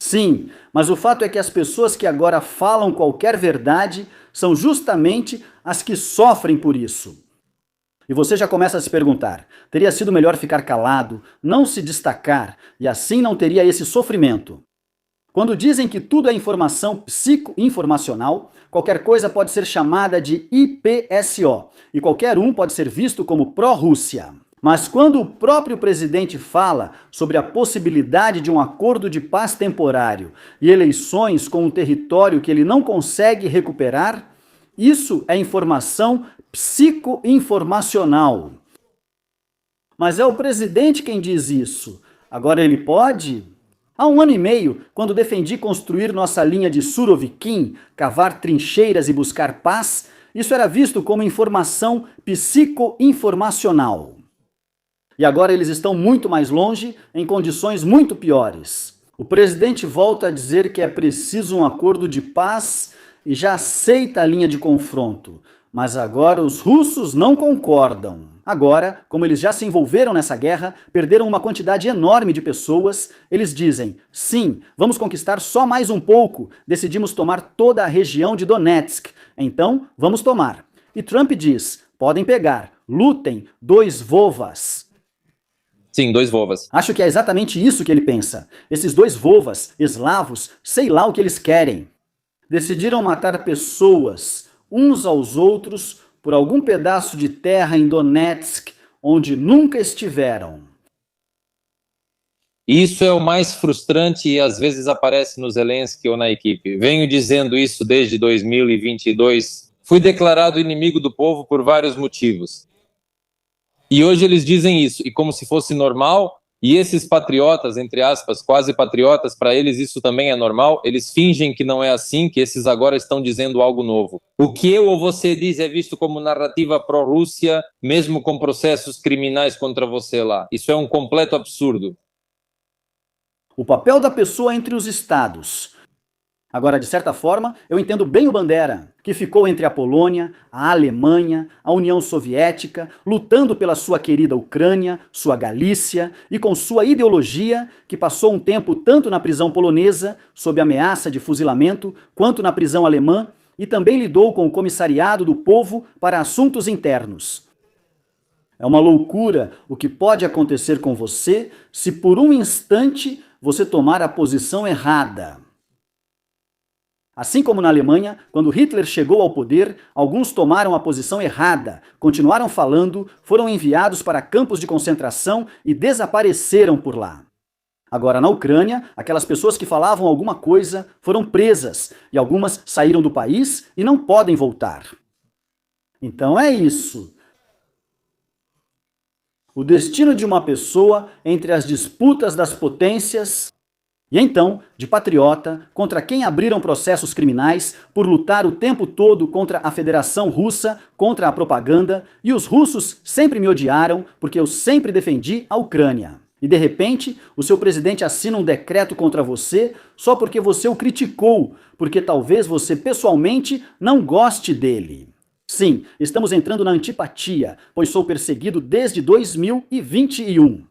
Sim, mas o fato é que as pessoas que agora falam qualquer verdade são justamente as que sofrem por isso. E você já começa a se perguntar, teria sido melhor ficar calado, não se destacar, e assim não teria esse sofrimento? Quando dizem que tudo é informação psicoinformacional, qualquer coisa pode ser chamada de IPSO, e qualquer um pode ser visto como pró-Rússia. Mas quando o próprio presidente fala sobre a possibilidade de um acordo de paz temporário e eleições com um território que ele não consegue recuperar, isso é informação psicoinformacional. Mas é o presidente quem diz isso. Agora ele pode? Há 1 ano e meio, quando defendi construir nossa linha de Surovikin, cavar trincheiras e buscar paz, isso era visto como informação psicoinformacional. E agora eles estão muito mais longe, em condições muito piores. O presidente volta a dizer que é preciso um acordo de paz e já aceita a linha de confronto. Mas agora os russos não concordam. Agora, como eles já se envolveram nessa guerra, perderam uma quantidade enorme de pessoas, eles dizem, sim, vamos conquistar só mais um pouco, decidimos tomar toda a região de Donetsk, então vamos tomar. E Trump diz, podem pegar, lutem, 2 vovas. Sim, 2 vovas. Acho que é exatamente isso que ele pensa. Esses 2 vovas, eslavos, sei lá o que eles querem. Decidiram matar pessoas, uns aos outros, por algum pedaço de terra em Donetsk, onde nunca estiveram. Isso é o mais frustrante e às vezes aparece no Zelensky ou na equipe. Venho dizendo isso desde 2022. Fui declarado inimigo do povo por vários motivos. E hoje eles dizem isso, e como se fosse normal, e esses patriotas, entre aspas, quase patriotas, para eles isso também é normal, eles fingem que não é assim, que esses agora estão dizendo algo novo. O que eu ou você diz é visto como narrativa pró-Rússia, mesmo com processos criminais contra você lá. Isso é um completo absurdo. O papel da pessoa entre os estados. Agora, de certa forma, eu entendo bem o Bandera, que ficou entre a Polônia, a Alemanha, a União Soviética, lutando pela sua querida Ucrânia, sua Galícia, e com sua ideologia, que passou um tempo tanto na prisão polonesa, sob ameaça de fuzilamento, quanto na prisão alemã, e também lidou com o Comissariado do Povo para Assuntos Internos. É uma loucura o que pode acontecer com você se por um instante você tomar a posição errada. Assim como na Alemanha, quando Hitler chegou ao poder, alguns tomaram a posição errada, continuaram falando, foram enviados para campos de concentração e desapareceram por lá. Agora, na Ucrânia, aquelas pessoas que falavam alguma coisa foram presas, e algumas saíram do país e não podem voltar. Então é isso. O destino de uma pessoa entre as disputas das potências e então, de patriota, contra quem abriram processos criminais por lutar o tempo todo contra a Federação Russa, contra a propaganda, e os russos sempre me odiaram porque eu sempre defendi a Ucrânia. E de repente, o seu presidente assina um decreto contra você só porque você o criticou, porque talvez você pessoalmente não goste dele. Sim, estamos entrando na antipatia, pois sou perseguido desde 2021.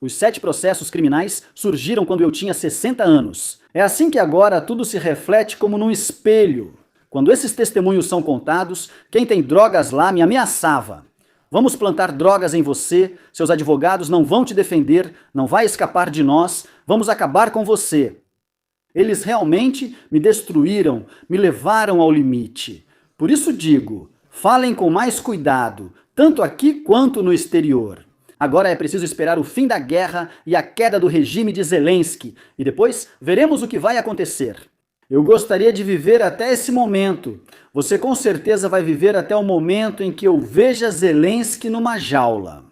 Os 7 processos criminais surgiram quando eu tinha 60 anos. É assim que agora tudo se reflete como num espelho. Quando esses testemunhos são contados, quem tem drogas lá me ameaçava. Vamos plantar drogas em você, seus advogados não vão te defender, não vai escapar de nós, vamos acabar com você. Eles realmente me destruíram, me levaram ao limite. Por isso digo, falem com mais cuidado, tanto aqui quanto no exterior. Agora é preciso esperar o fim da guerra e a queda do regime de Zelensky, e depois veremos o que vai acontecer. Eu gostaria de viver até esse momento. Você com certeza vai viver até o momento em que eu veja Zelensky numa jaula.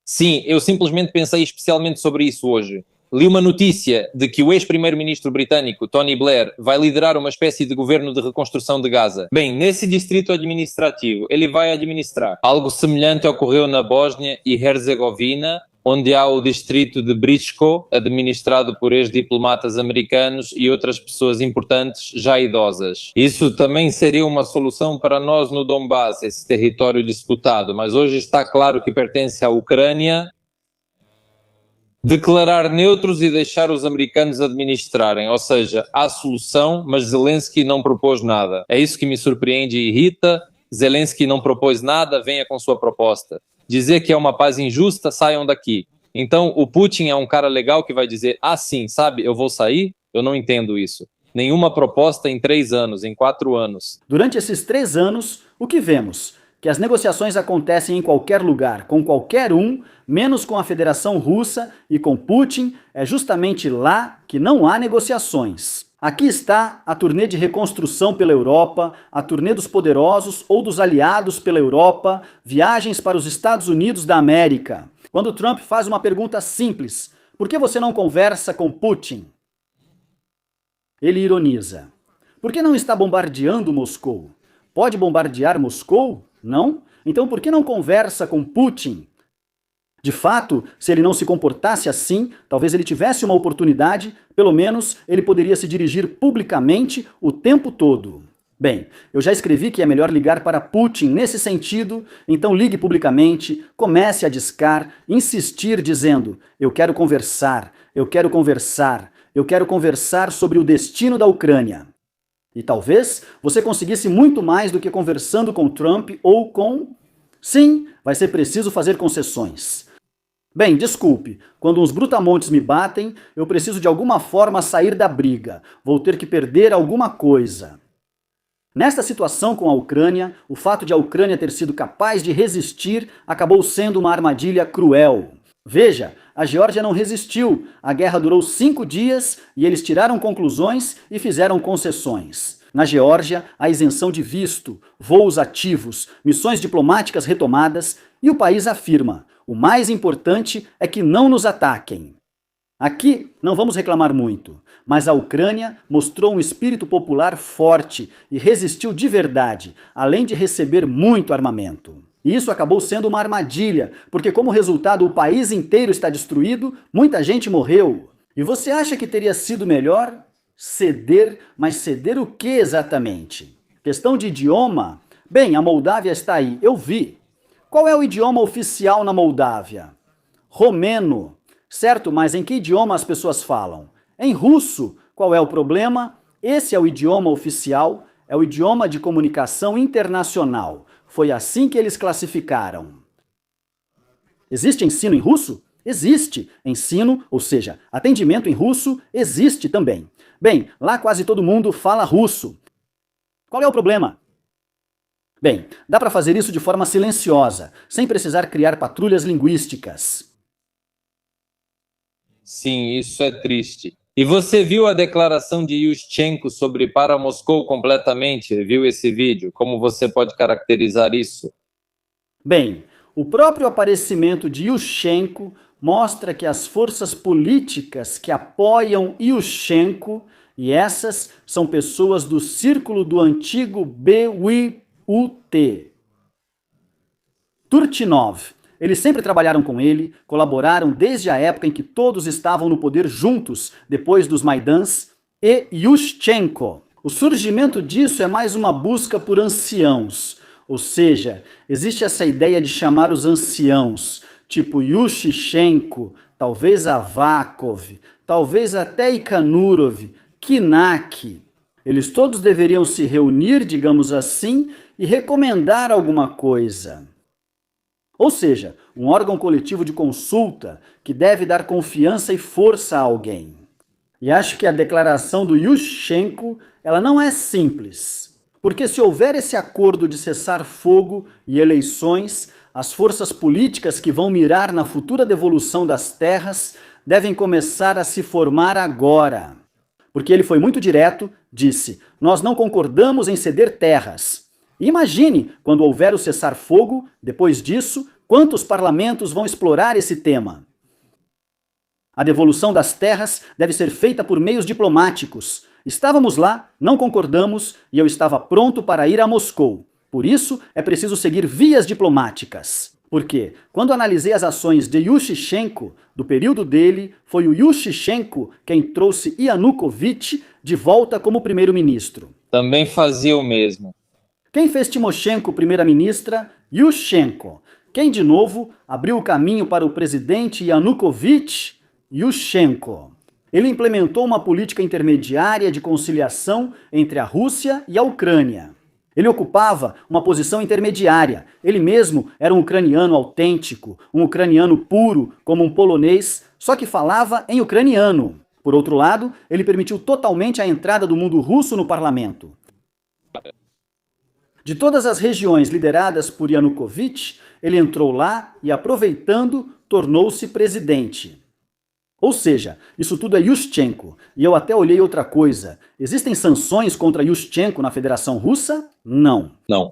Sim, eu simplesmente pensei especialmente sobre isso hoje. Li uma notícia de que o ex-primeiro-ministro britânico, Tony Blair, vai liderar uma espécie de governo de reconstrução de Gaza. Bem, nesse distrito administrativo, ele vai administrar. Algo semelhante ocorreu na Bósnia e Herzegovina, onde há o distrito de Brisco, administrado por ex-diplomatas americanos e outras pessoas importantes já idosas. Isso também seria uma solução para nós no Donbass, esse território disputado, mas hoje está claro que pertence à Ucrânia. Declarar neutros e deixar os americanos administrarem, ou seja, há solução, mas Zelensky não propôs nada. É isso que me surpreende e irrita. Zelensky não propôs nada, venha com sua proposta. Dizer que é uma paz injusta, saiam daqui. Então, o Putin é um cara legal que vai dizer, sim, sabe, eu vou sair? Eu não entendo isso. Nenhuma proposta em 3 anos, em 4 anos. Durante esses 3 anos, o que vemos? Que as negociações acontecem em qualquer lugar, com qualquer um, menos com a Federação Russa e com Putin, é justamente lá que não há negociações. Aqui está a turnê de reconstrução pela Europa, a turnê dos poderosos ou dos aliados pela Europa, viagens para os Estados Unidos da América. Quando Trump faz uma pergunta simples, por que você não conversa com Putin? Ele ironiza. Por que não está bombardeando Moscou? Pode bombardear Moscou? Não? Então por que não conversa com Putin? De fato, se ele não se comportasse assim, talvez ele tivesse uma oportunidade, pelo menos ele poderia se dirigir publicamente o tempo todo. Bem, eu já escrevi que é melhor ligar para Putin nesse sentido, então ligue publicamente, comece a discar, insistir dizendo, eu quero conversar, eu quero conversar, eu quero conversar sobre o destino da Ucrânia. E talvez você conseguisse muito mais do que conversando com Trump ou com... Sim, vai ser preciso fazer concessões. Bem, desculpe, quando uns brutamontes me batem, eu preciso de alguma forma sair da briga. Vou ter que perder alguma coisa. Nesta situação com a Ucrânia, o fato de a Ucrânia ter sido capaz de resistir acabou sendo uma armadilha cruel. Veja, a Geórgia não resistiu, a guerra durou 5 dias e eles tiraram conclusões e fizeram concessões. Na Geórgia, há isenção de visto, voos ativos, missões diplomáticas retomadas e o país afirma, o mais importante é que não nos ataquem. Aqui não vamos reclamar muito, mas a Ucrânia mostrou um espírito popular forte e resistiu de verdade, além de receber muito armamento. E isso acabou sendo uma armadilha, porque como resultado o país inteiro está destruído, muita gente morreu. E você acha que teria sido melhor ceder, mas ceder o que exatamente? Questão de idioma? Bem, a Moldávia está aí, eu vi. Qual é o idioma oficial na Moldávia? Romeno. Certo, mas em que idioma as pessoas falam? Em russo. Qual é o problema? Esse é o idioma oficial, é o idioma de comunicação internacional. Foi assim que eles classificaram. Existe ensino em russo? Existe. Ensino, ou seja, atendimento em russo, existe também. Bem, lá quase todo mundo fala russo. Qual é o problema? Bem, dá para fazer isso de forma silenciosa, sem precisar criar patrulhas linguísticas. Sim, isso é triste. E você viu a declaração de Yushchenko sobre para Moscou completamente? Viu esse vídeo? Como você pode caracterizar isso? Bem, o próprio aparecimento de Yushchenko mostra que as forças políticas que apoiam Yushchenko, e essas são pessoas do círculo do antigo BWT, Turchinov. Eles sempre trabalharam com ele, colaboraram desde a época em que todos estavam no poder juntos, depois dos Maidans, e Yushchenko. O surgimento disso é mais uma busca por anciãos, ou seja, existe essa ideia de chamar os anciãos, tipo Yushchenko, talvez Avakov, talvez até Ikanurov, Kinak. Eles todos deveriam se reunir, digamos assim, e recomendar alguma coisa. Ou seja, um órgão coletivo de consulta que deve dar confiança e força a alguém. E acho que a declaração do Yushchenko, ela não é simples. Porque se houver esse acordo de cessar fogo e eleições, as forças políticas que vão mirar na futura devolução das terras devem começar a se formar agora. Porque ele foi muito direto, disse: nós não concordamos em ceder terras. Imagine, quando houver o cessar-fogo, depois disso, quantos parlamentos vão explorar esse tema. A devolução das terras deve ser feita por meios diplomáticos. Estávamos lá, não concordamos e eu estava pronto para ir a Moscou. Por isso, é preciso seguir vias diplomáticas. Porque, quando analisei as ações de Yushchenko, do período dele, foi o Yushchenko quem trouxe Yanukovych de volta como primeiro-ministro. Também fazia o mesmo. Quem fez Timoshenko primeira-ministra? Yushchenko. Quem, de novo, abriu o caminho para o presidente Yanukovych? Yushchenko. Ele implementou uma política intermediária de conciliação entre a Rússia e a Ucrânia. Ele ocupava uma posição intermediária. Ele mesmo era um ucraniano autêntico, um ucraniano puro, como um polonês, só que falava em ucraniano. Por outro lado, ele permitiu totalmente a entrada do mundo russo no parlamento. De todas as regiões lideradas por Yanukovych, ele entrou lá e, aproveitando, tornou-se presidente. Ou seja, isso tudo é Yushchenko. E eu até olhei outra coisa. Existem sanções contra Yushchenko na Federação Russa? Não. Não.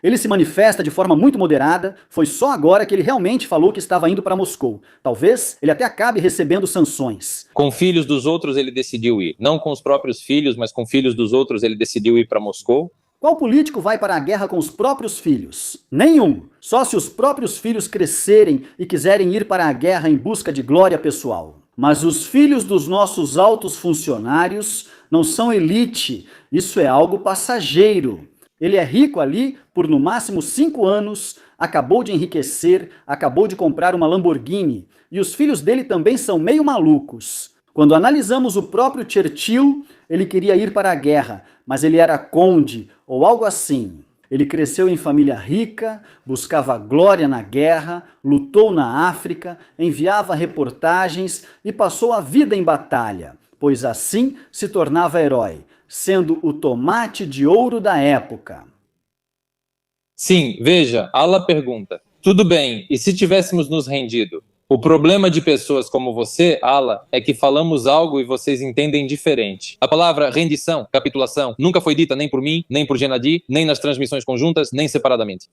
Ele se manifesta de forma muito moderada. Foi só agora que ele realmente falou que estava indo para Moscou. Talvez ele até acabe recebendo sanções. Com filhos dos outros ele decidiu ir. Não com os próprios filhos, mas com filhos dos outros ele decidiu ir para Moscou. Qual político vai para a guerra com os próprios filhos? Nenhum. Só se os próprios filhos crescerem e quiserem ir para a guerra em busca de glória pessoal. Mas os filhos dos nossos altos funcionários não são elite. Isso é algo passageiro. Ele é rico ali por no máximo 5 anos, acabou de enriquecer, acabou de comprar uma Lamborghini. E os filhos dele também são meio malucos. Quando analisamos o próprio Churchill, ele queria ir para a guerra, mas ele era conde ou algo assim. Ele cresceu em família rica, buscava glória na guerra, lutou na África, enviava reportagens e passou a vida em batalha, pois assim se tornava herói, sendo o tomate de ouro da época. Sim, veja, Ala pergunta. Tudo bem, e se tivéssemos nos rendido? O problema de pessoas como você, Ala, é que falamos algo e vocês entendem diferente. A palavra rendição, capitulação, nunca foi dita nem por mim, nem por Gennady, nem nas transmissões conjuntas, nem separadamente.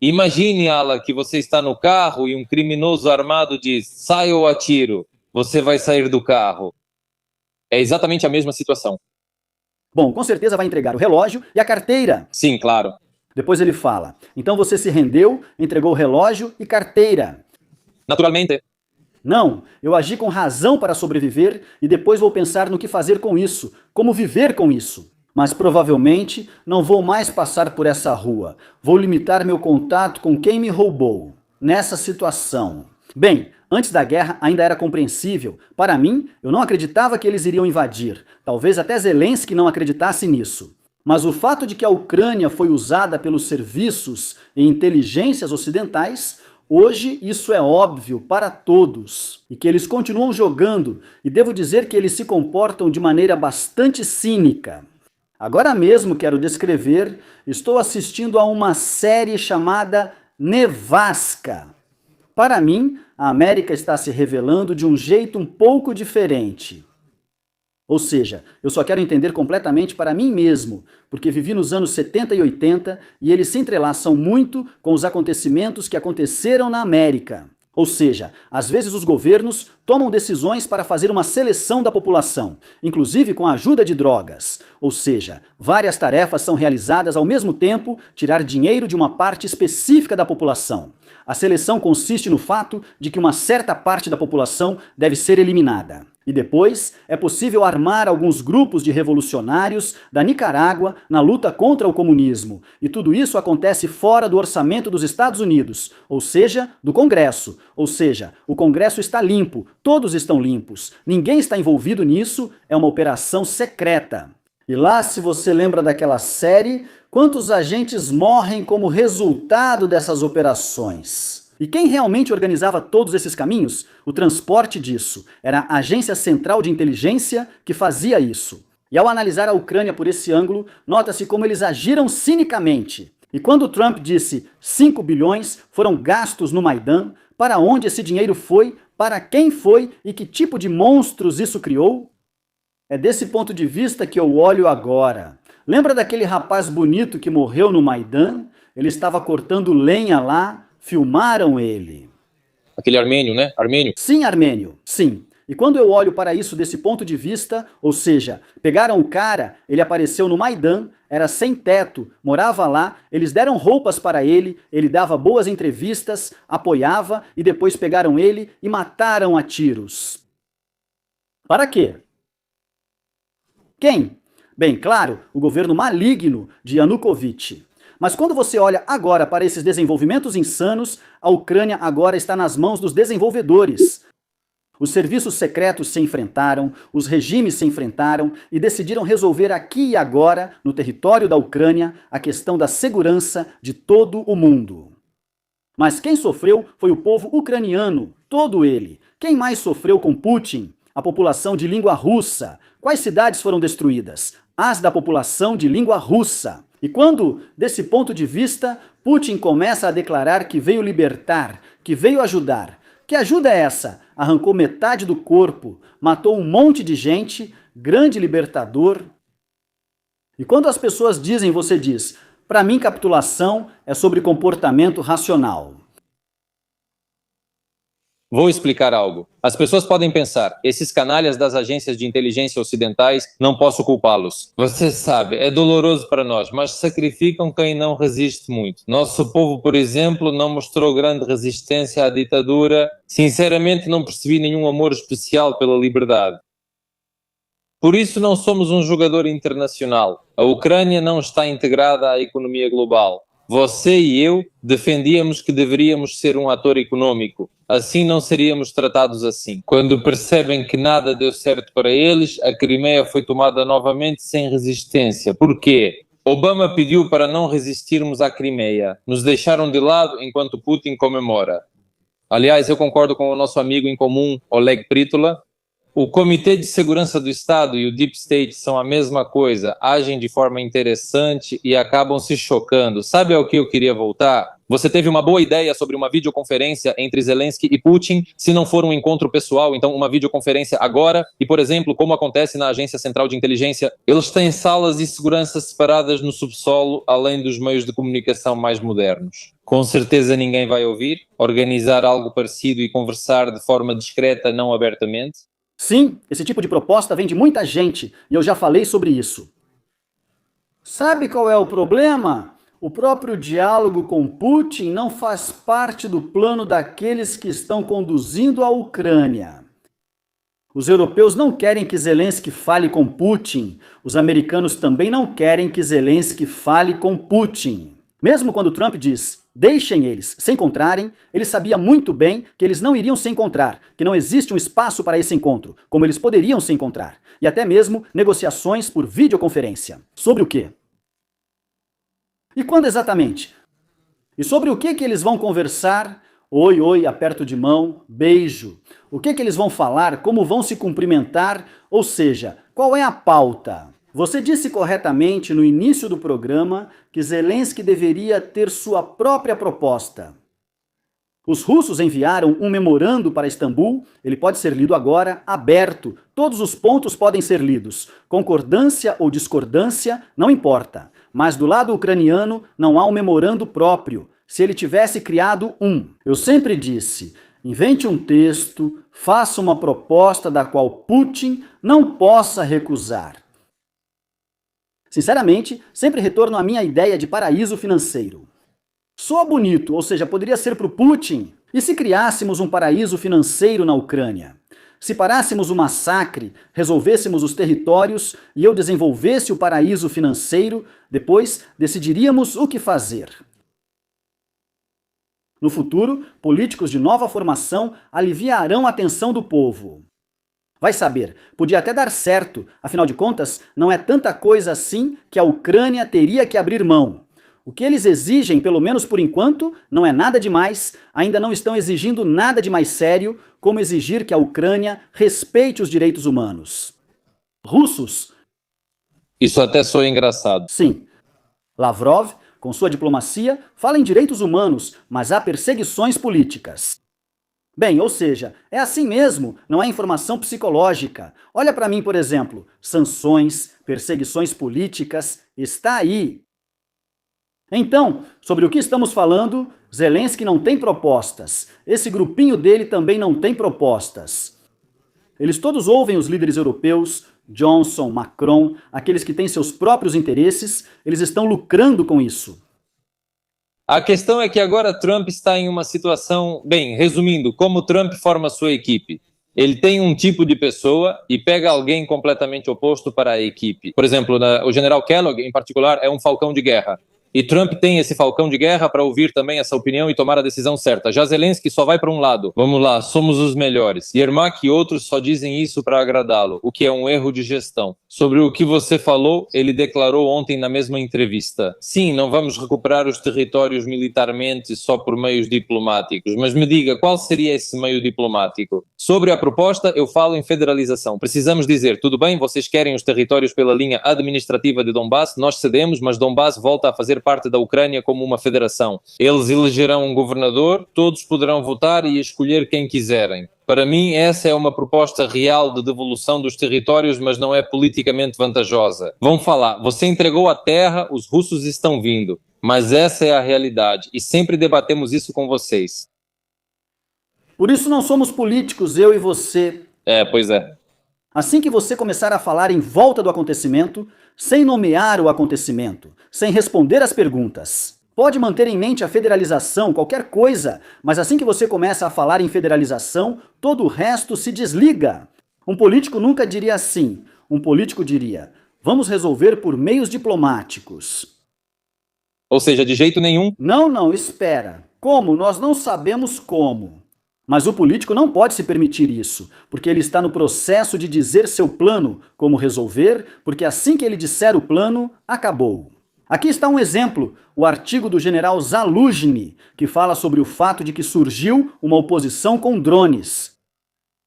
Imagine, Ala, que você está no carro e um criminoso armado diz: saia ou atiro. Você vai sair do carro. É exatamente a mesma situação. Bom, com certeza vai entregar o relógio e a carteira. Sim, claro. Depois ele fala: então você se rendeu, entregou o relógio e carteira. Naturalmente. Não, eu agi com razão para sobreviver e depois vou pensar no que fazer com isso, como viver com isso. Mas provavelmente não vou mais passar por essa rua. Vou limitar meu contato com quem me roubou. Nessa situação. Bem, antes da guerra ainda era compreensível. Para mim, eu não acreditava que eles iriam invadir. Talvez até Zelensky não acreditasse nisso. Mas o fato de que a Ucrânia foi usada pelos serviços e inteligências ocidentais, hoje isso é óbvio para todos, e que eles continuam jogando, e devo dizer que eles se comportam de maneira bastante cínica. Agora mesmo quero descrever, estou assistindo a uma série chamada Nevasca. Para mim, a América está se revelando de um jeito um pouco diferente. Ou seja, eu só quero entender completamente para mim mesmo, porque vivi nos anos 70 e 80 e eles se entrelaçam muito com os acontecimentos que aconteceram na América. Ou seja, às vezes os governos tomam decisões para fazer uma seleção da população, inclusive com a ajuda de drogas. Ou seja, várias tarefas são realizadas ao mesmo tempo, tirar dinheiro de uma parte específica da população. A seleção consiste no fato de que uma certa parte da população deve ser eliminada. E depois é possível armar alguns grupos de revolucionários da Nicarágua na luta contra o comunismo. E tudo isso acontece fora do orçamento dos Estados Unidos, ou seja, do Congresso. Ou seja, o Congresso está limpo, todos estão limpos, ninguém está envolvido nisso, é uma operação secreta. E lá, se você lembra daquela série, Quantos agentes morrem como resultado dessas operações? E quem realmente organizava todos esses caminhos? O transporte disso. Era a Agência Central de Inteligência que fazia isso. E ao analisar a Ucrânia por esse ângulo, nota-se como eles agiram cinicamente. E quando Trump disse 5 bilhões foram gastos no Maidan, para onde esse dinheiro foi, para quem foi e que tipo de monstros isso criou? É desse ponto de vista que eu olho agora. Lembra daquele rapaz bonito que morreu no Maidan? Ele estava cortando lenha lá, filmaram ele. Aquele armênio, né? Armênio. Sim, armênio, sim. E quando eu olho para isso desse ponto de vista, ou seja, pegaram o cara, ele apareceu no Maidan, era sem teto, morava lá, eles deram roupas para ele dava boas entrevistas, apoiava e depois pegaram ele e mataram a tiros. Para quê? Quem? Bem, claro, o governo maligno de Yanukovych. Mas quando você olha agora para esses desenvolvimentos insanos, a Ucrânia agora está nas mãos dos desenvolvedores. Os serviços secretos se enfrentaram, os regimes se enfrentaram e decidiram resolver aqui e agora, no território da Ucrânia, a questão da segurança de todo o mundo. Mas quem sofreu foi o povo ucraniano, todo ele. Quem mais sofreu com Putin? A população de língua russa. Quais cidades foram destruídas? As da população de língua russa. E quando, desse ponto de vista, Putin começa a declarar que veio libertar, que veio ajudar. Que ajuda é essa? Arrancou metade do corpo, matou um monte de gente, grande libertador. E quando as pessoas dizem, você diz, para mim capitulação é sobre comportamento racional. Vou explicar algo. As pessoas podem pensar, esses canalhas das agências de inteligência ocidentais, não posso culpá-los. Você sabe, é doloroso para nós, mas sacrificam quem não resiste muito. Nosso povo, por exemplo, não mostrou grande resistência à ditadura. Sinceramente, não percebi nenhum amor especial pela liberdade. Por isso não somos um jogador internacional. A Ucrânia não está integrada à economia global. Você e eu defendíamos que deveríamos ser um ator econômico. Assim não seríamos tratados assim. Quando percebem que nada deu certo para eles, a Crimeia foi tomada novamente sem resistência. Por quê? Obama pediu para não resistirmos à Crimeia. Nos deixaram de lado enquanto Putin comemora. Aliás, eu concordo com o nosso amigo em comum, Oleg Pritola. O Comitê de Segurança do Estado e o Deep State são a mesma coisa, agem de forma interessante e acabam se chocando. Sabe ao que eu queria voltar? Você teve uma boa ideia sobre uma videoconferência entre Zelensky e Putin, se não for um encontro pessoal, então uma videoconferência agora, e por exemplo, como acontece na Agência Central de Inteligência, eles têm salas de segurança separadas no subsolo, além dos meios de comunicação mais modernos. Com certeza ninguém vai ouvir, organizar algo parecido e conversar de forma discreta, não abertamente. Sim, esse tipo de proposta vem de muita gente, e eu já falei sobre isso. Sabe qual é o problema? O próprio diálogo com Putin não faz parte do plano daqueles que estão conduzindo a Ucrânia. Os europeus não querem que Zelensky fale com Putin. Os americanos também não querem que Zelensky fale com Putin. Mesmo quando Trump diz, deixem eles se encontrarem, ele sabia muito bem que eles não iriam se encontrar, que não existe um espaço para esse encontro, como eles poderiam se encontrar, e até mesmo negociações por videoconferência. Sobre o quê? E quando exatamente? E sobre o que eles vão conversar? Oi, oi, aperto de mão, beijo. O que eles vão falar? Como vão se cumprimentar? Ou seja, qual é a pauta? Você disse corretamente no início do programa que Zelensky deveria ter sua própria proposta. Os russos enviaram um memorando para Istambul, ele pode ser lido agora, aberto. Todos os pontos podem ser lidos. Concordância ou discordância, não importa. Mas do lado ucraniano não há um memorando próprio. Se ele tivesse criado um. Eu sempre disse, invente um texto, faça uma proposta da qual Putin não possa recusar. Sinceramente, sempre retorno à minha ideia de paraíso financeiro. Soa bonito, ou seja, poderia ser para o Putin. E se criássemos um paraíso financeiro na Ucrânia? Se parássemos o massacre, resolvêssemos os territórios e eu desenvolvesse o paraíso financeiro, depois decidiríamos o que fazer. No futuro, políticos de nova formação aliviarão a tensão do povo. Vai saber, podia até dar certo, afinal de contas, não é tanta coisa assim que a Ucrânia teria que abrir mão. O que eles exigem, pelo menos por enquanto, não é nada demais, ainda não estão exigindo nada de mais sério, como exigir que a Ucrânia respeite os direitos humanos. Russos? Isso até soa engraçado. Sim. Lavrov, com sua diplomacia, fala em direitos humanos, mas há perseguições políticas. Bem, ou seja, é assim mesmo, não é informação psicológica. Olha para mim, por exemplo, sanções, perseguições políticas, está aí. Então, sobre o que estamos falando, Zelensky não tem propostas. Esse grupinho dele também não tem propostas. Eles todos ouvem os líderes europeus, Johnson, Macron, aqueles que têm seus próprios interesses, eles estão lucrando com isso. A questão é que agora Trump está em uma situação, bem, resumindo, como Trump forma sua equipe. Ele tem um tipo de pessoa e pega alguém completamente oposto para a equipe. Por exemplo, o general Kellogg, em particular, é um falcão de guerra. E Trump tem esse falcão de guerra para ouvir também essa opinião e tomar a decisão certa. Já Zelensky só vai para um lado. Vamos lá, somos os melhores. Yermak e outros só dizem isso para agradá-lo, o que é um erro de gestão. Sobre o que você falou, ele declarou ontem na mesma entrevista: sim, não vamos recuperar os territórios militarmente só por meios diplomáticos, mas me diga, qual seria esse meio diplomático? Sobre a proposta, eu falo em federalização. Precisamos dizer, tudo bem, vocês querem os territórios pela linha administrativa de Donbass, nós cedemos, mas Donbass volta a fazer parte da Ucrânia como uma federação. Eles elegerão um governador, todos poderão votar e escolher quem quiserem. Para mim, essa é uma proposta real de devolução dos territórios, mas não é politicamente vantajosa. Vão falar, você entregou a terra, os russos estão vindo. Mas essa é a realidade e sempre debatemos isso com vocês. Por isso não somos políticos, eu e você. Pois é. Assim que você começar a falar em volta do acontecimento, sem nomear o acontecimento, sem responder às perguntas. Pode manter em mente a federalização, qualquer coisa, mas assim que você começa a falar em federalização, todo o resto se desliga. Um político nunca diria assim. Um político diria, vamos resolver por meios diplomáticos. Ou seja, de jeito nenhum. Não, espera. Como? Nós não sabemos como. Mas o político não pode se permitir isso, porque ele está no processo de dizer seu plano, como resolver, porque assim que ele disser o plano, acabou. Aqui está um exemplo, o artigo do general Zaluzhny, que fala sobre o fato de que surgiu uma oposição com drones.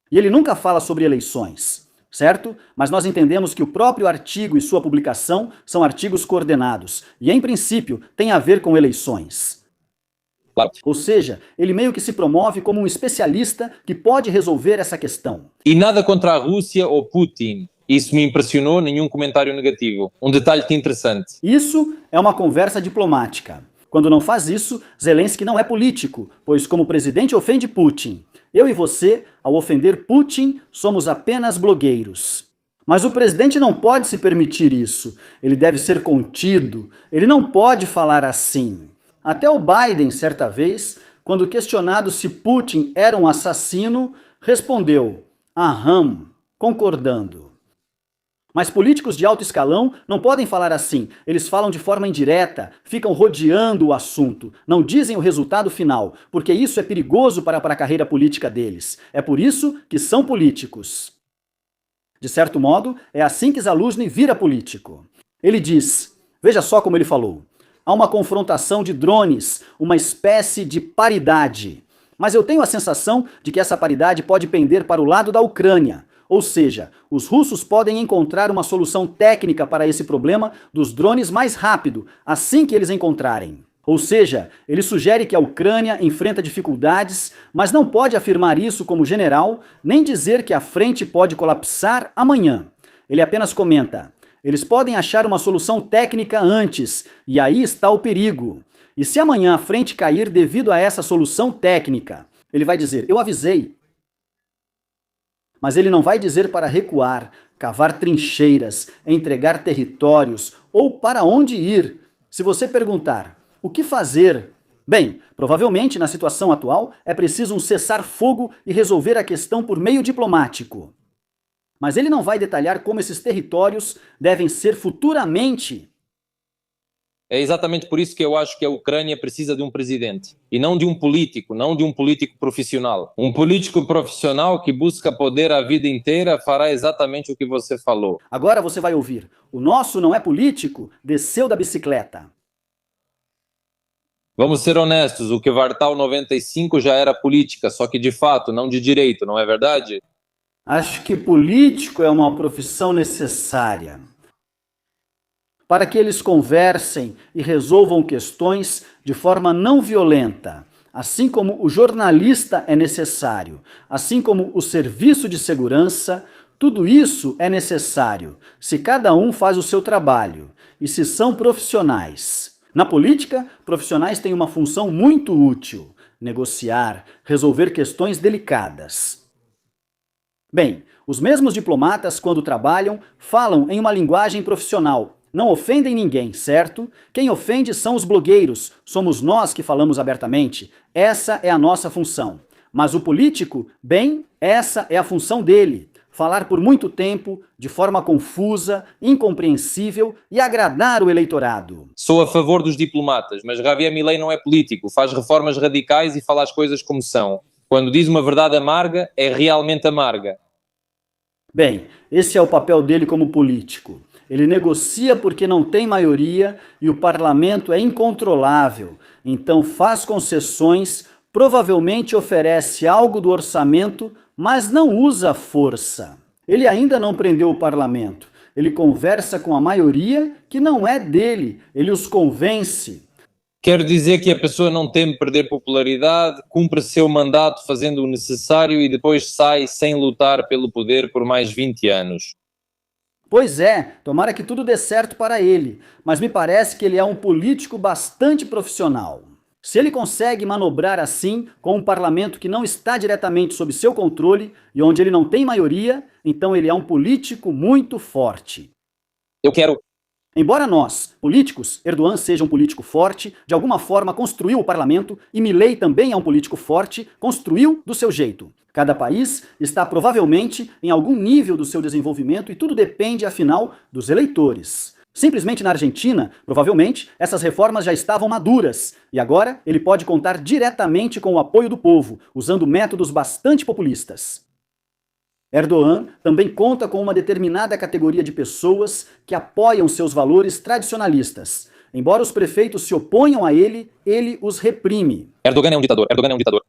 E ele nunca fala sobre eleições, certo? Mas nós entendemos que o próprio artigo e sua publicação são artigos coordenados, e em princípio tem a ver com eleições. Claro. Ou seja, ele meio que se promove como um especialista que pode resolver essa questão. E nada contra a Rússia ou Putin. Isso me impressionou, nenhum comentário negativo. Um detalhe interessante. Isso é uma conversa diplomática. Quando não faz isso, Zelensky não é político, pois como presidente ofende Putin. Eu e você, ao ofender Putin, somos apenas blogueiros. Mas o presidente não pode se permitir isso. Ele deve ser contido. Ele não pode falar assim. Até o Biden, certa vez, quando questionado se Putin era um assassino, respondeu, aham, concordando. Mas políticos de alto escalão não podem falar assim. Eles falam de forma indireta, ficam rodeando o assunto, não dizem o resultado final, porque isso é perigoso para a carreira política deles. É por isso que são políticos. De certo modo, é assim que Zaluzhny vira político. Ele diz, veja só como ele falou, há uma confrontação de drones, uma espécie de paridade. Mas eu tenho a sensação de que essa paridade pode pender para o lado da Ucrânia. Ou seja, os russos podem encontrar uma solução técnica para esse problema dos drones mais rápido, assim que eles encontrarem. Ou seja, ele sugere que a Ucrânia enfrenta dificuldades, mas não pode afirmar isso como general, nem dizer que a frente pode colapsar amanhã. Ele apenas comenta, eles podem achar uma solução técnica antes, e aí está o perigo. E se amanhã a frente cair devido a essa solução técnica, ele vai dizer, eu avisei. Mas ele não vai dizer para recuar, cavar trincheiras, entregar territórios ou para onde ir. Se você perguntar, o que fazer? Bem, provavelmente na situação atual é preciso um cessar-fogo e resolver a questão por meio diplomático. Mas ele não vai detalhar como esses territórios devem ser futuramente. É exatamente por isso que eu acho que a Ucrânia precisa de um presidente e não de um político, não de um político profissional. Um político profissional que busca poder a vida inteira fará exatamente o que você falou. Agora você vai ouvir. O nosso não é político, desceu da bicicleta. Vamos ser honestos, o Kvartal 95 já era política, só que de fato, não de direito, não é verdade? Acho que político é uma profissão necessária para que eles conversem e resolvam questões de forma não violenta, assim como o jornalista é necessário, assim como o serviço de segurança, tudo isso é necessário, se cada um faz o seu trabalho e se são profissionais. Na política, profissionais têm uma função muito útil: negociar, resolver questões delicadas. Bem, os mesmos diplomatas, quando trabalham, falam em uma linguagem profissional. Não ofendem ninguém, certo? Quem ofende são os blogueiros, somos nós que falamos abertamente. Essa é a nossa função. Mas o político, bem, essa é a função dele. Falar por muito tempo, de forma confusa, incompreensível e agradar o eleitorado. Sou a favor dos diplomatas, mas Javier Milei não é político, faz reformas radicais e fala as coisas como são. Quando diz uma verdade amarga, é realmente amarga. Bem, esse é o papel dele como político. Ele negocia porque não tem maioria e o parlamento é incontrolável. Então faz concessões, provavelmente oferece algo do orçamento, mas não usa força. Ele ainda não prendeu o parlamento. Ele conversa com a maioria que não é dele. Ele os convence. Quero dizer que a pessoa não teme perder popularidade, cumpre seu mandato fazendo o necessário e depois sai sem lutar pelo poder por mais 20 anos. Pois é, tomara que tudo dê certo para ele, mas me parece que ele é um político bastante profissional. Se ele consegue manobrar assim, com um parlamento que não está diretamente sob seu controle e onde ele não tem maioria, então ele é um político muito forte. Eu quero... Embora nós, políticos, Erdogan seja um político forte, de alguma forma construiu o parlamento, e Milei também é um político forte, construiu do seu jeito. Cada país está provavelmente em algum nível do seu desenvolvimento e tudo depende, afinal, dos eleitores. Simplesmente na Argentina, provavelmente, essas reformas já estavam maduras, e agora ele pode contar diretamente com o apoio do povo, usando métodos bastante populistas. Erdogan também conta com uma determinada categoria de pessoas que apoiam seus valores tradicionalistas. Embora os prefeitos se oponham a ele, ele os reprime. Erdogan é um ditador, Erdogan é um ditador.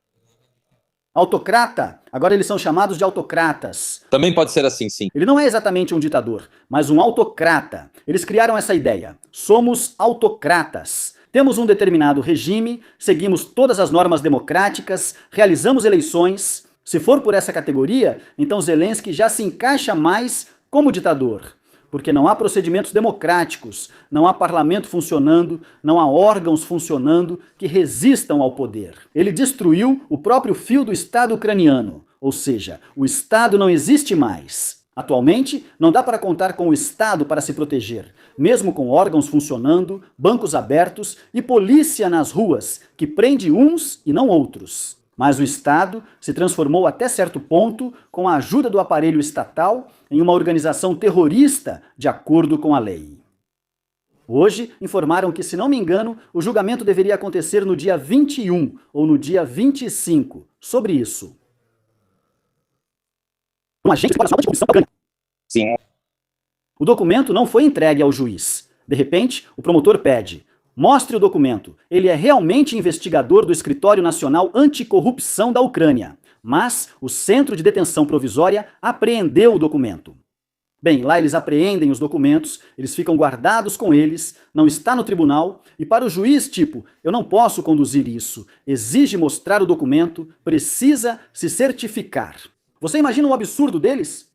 Autocrata? Agora eles são chamados de autocratas. Também pode ser assim, sim. Ele não é exatamente um ditador, mas um autocrata. Eles criaram essa ideia. Somos autocratas. Temos um determinado regime, seguimos todas as normas democráticas, realizamos eleições. Se for por essa categoria, então Zelensky já se encaixa mais como ditador. Porque não há procedimentos democráticos, não há parlamento funcionando, não há órgãos funcionando que resistam ao poder. Ele destruiu o próprio fio do Estado ucraniano, ou seja, o Estado não existe mais. Atualmente, não dá para contar com o Estado para se proteger, mesmo com órgãos funcionando, bancos abertos e polícia nas ruas, que prende uns e não outros. Mas o Estado se transformou até certo ponto, com a ajuda do aparelho estatal, em uma organização terrorista, de acordo com a lei. Hoje, informaram que, se não me engano, o julgamento deveria acontecer no dia 21 ou no dia 25, sobre isso. Um agente de comissão ucraniana. Sim. O documento não foi entregue ao juiz. De repente, o promotor pede: mostre o documento. Ele é realmente investigador do Escritório Nacional Anticorrupção da Ucrânia. Mas o Centro de Detenção Provisória apreendeu o documento. Bem, lá eles apreendem os documentos, eles ficam guardados com eles, não está no tribunal, e para o juiz, tipo, eu não posso conduzir isso, exige mostrar o documento, precisa se certificar. Você imagina o absurdo deles?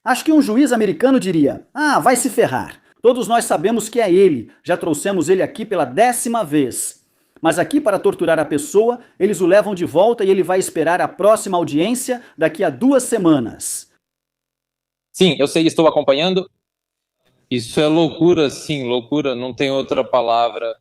Acho que um juiz americano diria: ah, vai se ferrar. Todos nós sabemos que é ele, já trouxemos ele aqui pela 10ª vez. Mas aqui, para torturar a pessoa, eles o levam de volta e ele vai esperar a próxima audiência daqui a 2 semanas. Sim, eu sei, estou acompanhando. Isso é loucura, sim, loucura, não tem outra palavra.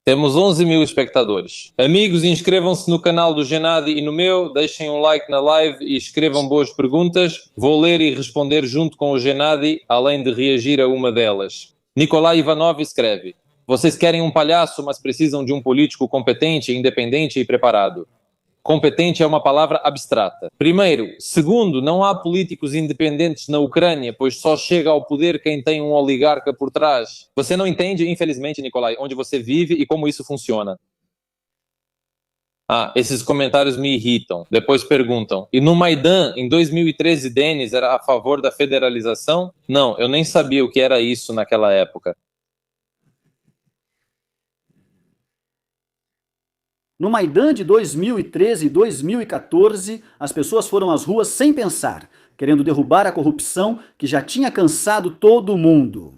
Temos 11 mil espectadores. Amigos, inscrevam-se no canal do Gennady e no meu, deixem um like na live e escrevam boas perguntas. Vou ler e responder junto com o Gennady, além de reagir a uma delas. Nikolai Ivanov escreve: Vocês querem um palhaço, mas precisam de um político competente, independente e preparado. Competente é uma palavra abstrata. Primeiro. Segundo, não há políticos independentes na Ucrânia, pois só chega ao poder quem tem um oligarca por trás. Você não entende, infelizmente, Nikolai, onde você vive e como isso funciona. Esses comentários me irritam. Depois perguntam: e no Maidan, em 2013, Denis era a favor da federalização? Não, eu nem sabia o que era isso naquela época. No Maidan de 2013 e 2014, as pessoas foram às ruas sem pensar, querendo derrubar a corrupção que já tinha cansado todo mundo.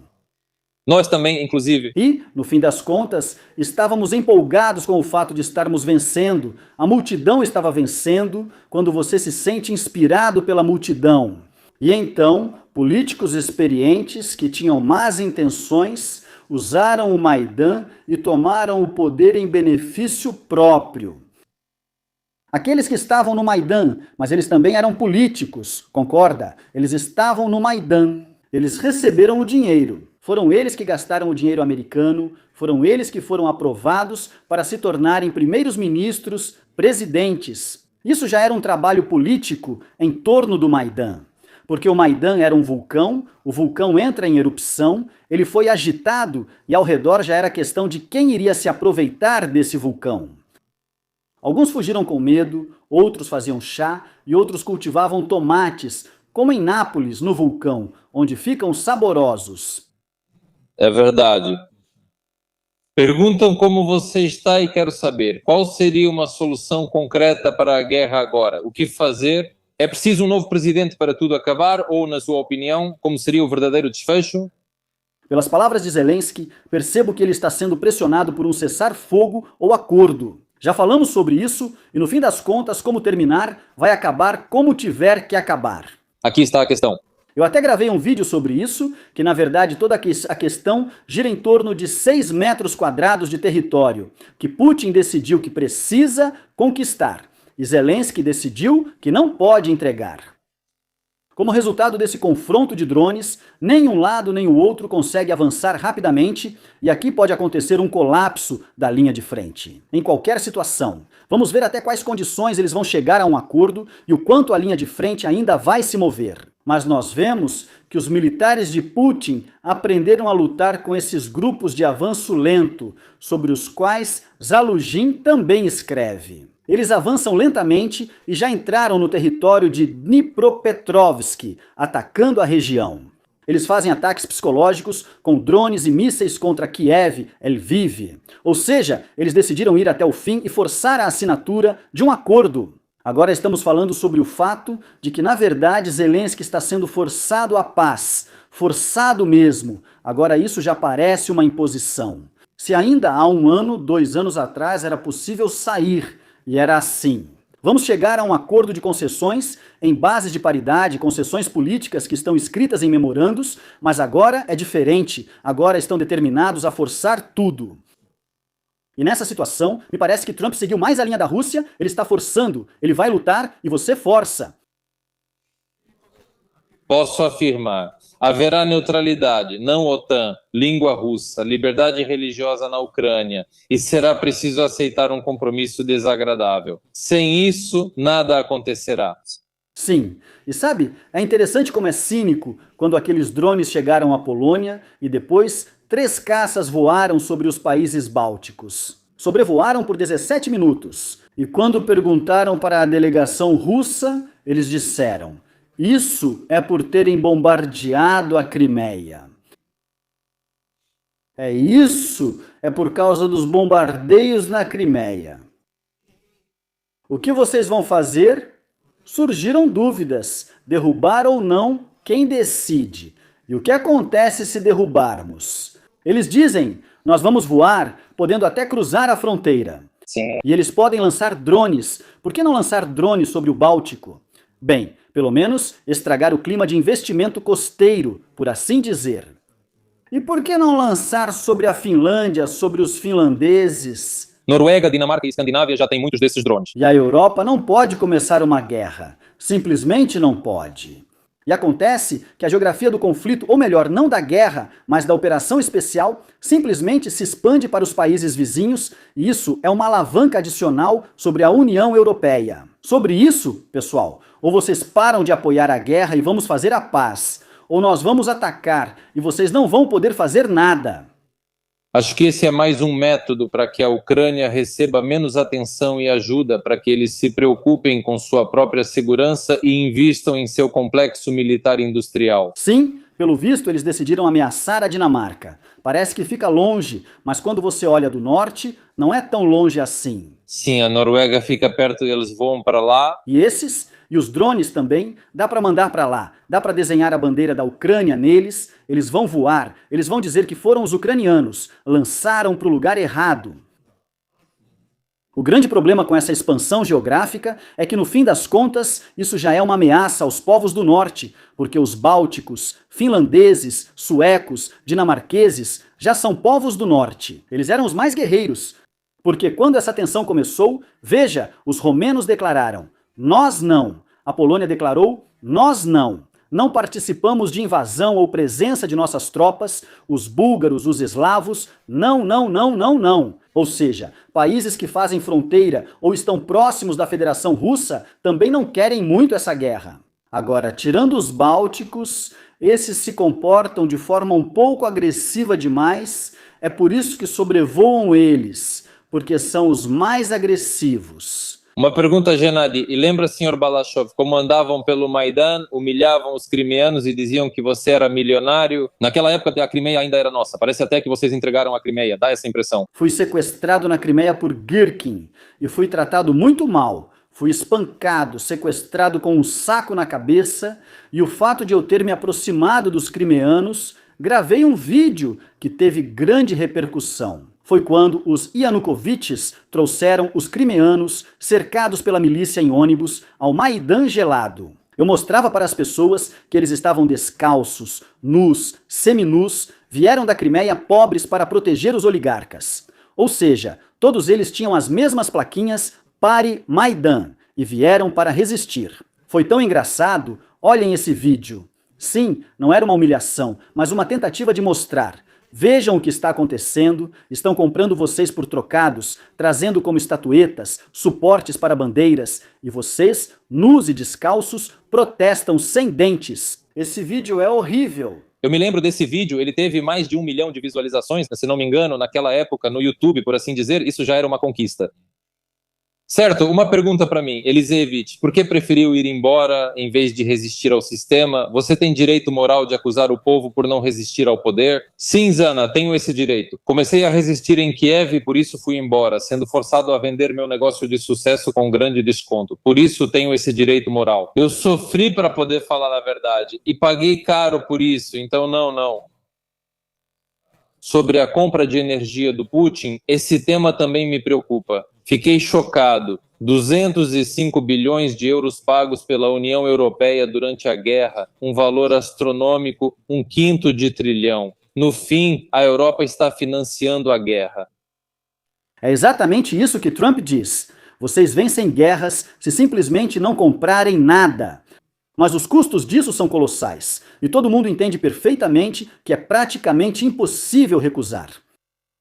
Nós também, inclusive. E, no fim das contas, estávamos empolgados com o fato de estarmos vencendo. A multidão estava vencendo quando você se sente inspirado pela multidão. E então, políticos experientes que tinham más intenções usaram o Maidan e tomaram o poder em benefício próprio. Aqueles que estavam no Maidan, mas eles também eram políticos, concorda? Eles estavam no Maidan. Eles receberam o dinheiro. Foram eles que gastaram o dinheiro americano, foram eles que foram aprovados para se tornarem primeiros ministros, presidentes. Isso já era um trabalho político em torno do Maidan. Porque o Maidan era um vulcão, o vulcão entra em erupção, ele foi agitado e ao redor já era questão de quem iria se aproveitar desse vulcão. Alguns fugiram com medo, outros faziam chá e outros cultivavam tomates, como em Nápoles, no vulcão, onde ficam saborosos. É verdade. Perguntam como você está e quero saber. Qual seria uma solução concreta para a guerra agora? O que fazer? É preciso um novo presidente para tudo acabar? Ou, na sua opinião, como seria o verdadeiro desfecho? Pelas palavras de Zelensky, percebo que ele está sendo pressionado por um cessar-fogo ou acordo. Já falamos sobre isso e, no fim das contas, como terminar, vai acabar como tiver que acabar. Aqui está a questão. Eu até gravei um vídeo sobre isso, que na verdade toda a questão gira em torno de 6 metros quadrados de território, que Putin decidiu que precisa conquistar, e Zelensky decidiu que não pode entregar. Como resultado desse confronto de drones, nem um lado nem o outro consegue avançar rapidamente e aqui pode acontecer um colapso da linha de frente. Em qualquer situação. Vamos ver até quais condições eles vão chegar a um acordo e o quanto a linha de frente ainda vai se mover. Mas nós vemos que os militares de Putin aprenderam a lutar com esses grupos de avanço lento, sobre os quais Zaluzhin também escreve. Eles avançam lentamente e já entraram no território de Dnipropetrovsk, atacando a região. Eles fazem ataques psicológicos com drones e mísseis contra Kiev, Lviv. Ou seja, eles decidiram ir até o fim e forçar a assinatura de um acordo. Agora estamos falando sobre o fato de que, na verdade, Zelensky está sendo forçado à paz. Forçado mesmo. Agora isso já parece uma imposição. Se ainda há 1 ano, 2 anos atrás, era possível sair, e era assim. Vamos chegar a um acordo de concessões em bases de paridade, concessões políticas que estão escritas em memorandos, mas agora é diferente. Agora estão determinados a forçar tudo. E nessa situação, me parece que Trump seguiu mais a linha da Rússia, ele está forçando, ele vai lutar e você força. Posso afirmar, haverá neutralidade, não OTAN, língua russa, liberdade religiosa na Ucrânia e será preciso aceitar um compromisso desagradável. Sem isso, nada acontecerá. Sim, e sabe, é interessante como é cínico quando aqueles drones chegaram à Polônia e depois 3 caças voaram sobre os países bálticos. Sobrevoaram por 17 minutos. E quando perguntaram para a delegação russa, eles disseram: isso é por terem bombardeado a Crimeia. É por causa dos bombardeios na Crimeia. O que vocês vão fazer? Surgiram dúvidas, derrubar ou não, quem decide? E o que acontece se derrubarmos? Eles dizem, nós vamos voar, podendo até cruzar a fronteira. Sim. E eles podem lançar drones. Por que não lançar drones sobre o Báltico? Bem, pelo menos estragar o clima de investimento costeiro, por assim dizer. E por que não lançar sobre a Finlândia, sobre os finlandeses? Noruega, Dinamarca e Escandinávia já têm muitos desses drones. E a Europa não pode começar uma guerra. Simplesmente não pode. E acontece que a geografia do conflito, ou melhor, não da guerra, mas da operação especial, simplesmente se expande para os países vizinhos, e isso é uma alavanca adicional sobre a União Europeia. Sobre isso, pessoal, ou vocês param de apoiar a guerra e vamos fazer a paz, ou nós vamos atacar e vocês não vão poder fazer nada. Acho que esse é mais um método para que a Ucrânia receba menos atenção e ajuda para que eles se preocupem com sua própria segurança e invistam em seu complexo militar industrial. Sim, pelo visto eles decidiram ameaçar a Dinamarca. Parece que fica longe, mas quando você olha do norte, não é tão longe assim. Sim, a Noruega fica perto e eles voam para lá. E os drones também, dá para mandar para lá, dá para desenhar a bandeira da Ucrânia neles, eles vão voar, eles vão dizer que foram os ucranianos, lançaram para o lugar errado. O grande problema com essa expansão geográfica é que, no fim das contas, isso já é uma ameaça aos povos do norte, porque os bálticos, finlandeses, suecos, dinamarqueses já são povos do norte. Eles eram os mais guerreiros, porque quando essa tensão começou, veja, os romenos declararam: nós não. A Polônia declarou: nós não. Não participamos de invasão ou presença de nossas tropas. Os búlgaros, os eslavos, não, não, não, não, não. Ou seja, países que fazem fronteira ou estão próximos da Federação Russa também não querem muito essa guerra. Agora, tirando os bálticos, esses se comportam de forma um pouco agressiva demais. É por isso que sobrevoam eles, porque são os mais agressivos. Uma pergunta, Gennady. E lembra, senhor Balashov, como andavam pelo Maidan, humilhavam os crimeanos e diziam que você era milionário? Naquela época a Crimeia ainda era nossa. Parece até que vocês entregaram a Crimeia. Dá essa impressão. Fui sequestrado na Crimeia por Girkin e fui tratado muito mal. Fui espancado, sequestrado com um saco na cabeça, e o fato de eu ter me aproximado dos crimeanos, gravei um vídeo que teve grande repercussão. Foi quando os Yanukovychs trouxeram os crimeanos, cercados pela milícia em ônibus, ao Maidan gelado. Eu mostrava para as pessoas que eles estavam descalços, nus, seminus, vieram da Crimeia pobres para proteger os oligarcas. Ou seja, todos eles tinham as mesmas plaquinhas Pare Maidan e vieram para resistir. Foi tão engraçado, olhem esse vídeo. Sim, não era uma humilhação, mas uma tentativa de mostrar. Vejam o que está acontecendo, estão comprando vocês por trocados, trazendo como estatuetas, suportes para bandeiras, e vocês, nus e descalços, protestam sem dentes. Esse vídeo é horrível. Eu me lembro desse vídeo, ele teve mais de 1 milhão de visualizações, se não me engano, naquela época, no YouTube, por assim dizer, isso já era uma conquista. Certo, uma pergunta para mim, Elisevich, por que preferiu ir embora em vez de resistir ao sistema? Você tem direito moral de acusar o povo por não resistir ao poder? Sim, Zana, tenho esse direito. Comecei a resistir em Kiev e por isso fui embora, sendo forçado a vender meu negócio de sucesso com grande desconto. Por isso tenho esse direito moral. Eu sofri para poder falar a verdade e paguei caro por isso, então não. Sobre a compra de energia do Putin, esse tema também me preocupa. Fiquei chocado. 205 bilhões de euros pagos pela União Europeia durante a guerra, um valor astronômico, 1/5 de trilhão. No fim, a Europa está financiando a guerra. É exatamente isso que Trump diz. Vocês vencem guerras se simplesmente não comprarem nada. Mas os custos disso são colossais, e todo mundo entende perfeitamente que é praticamente impossível recusar.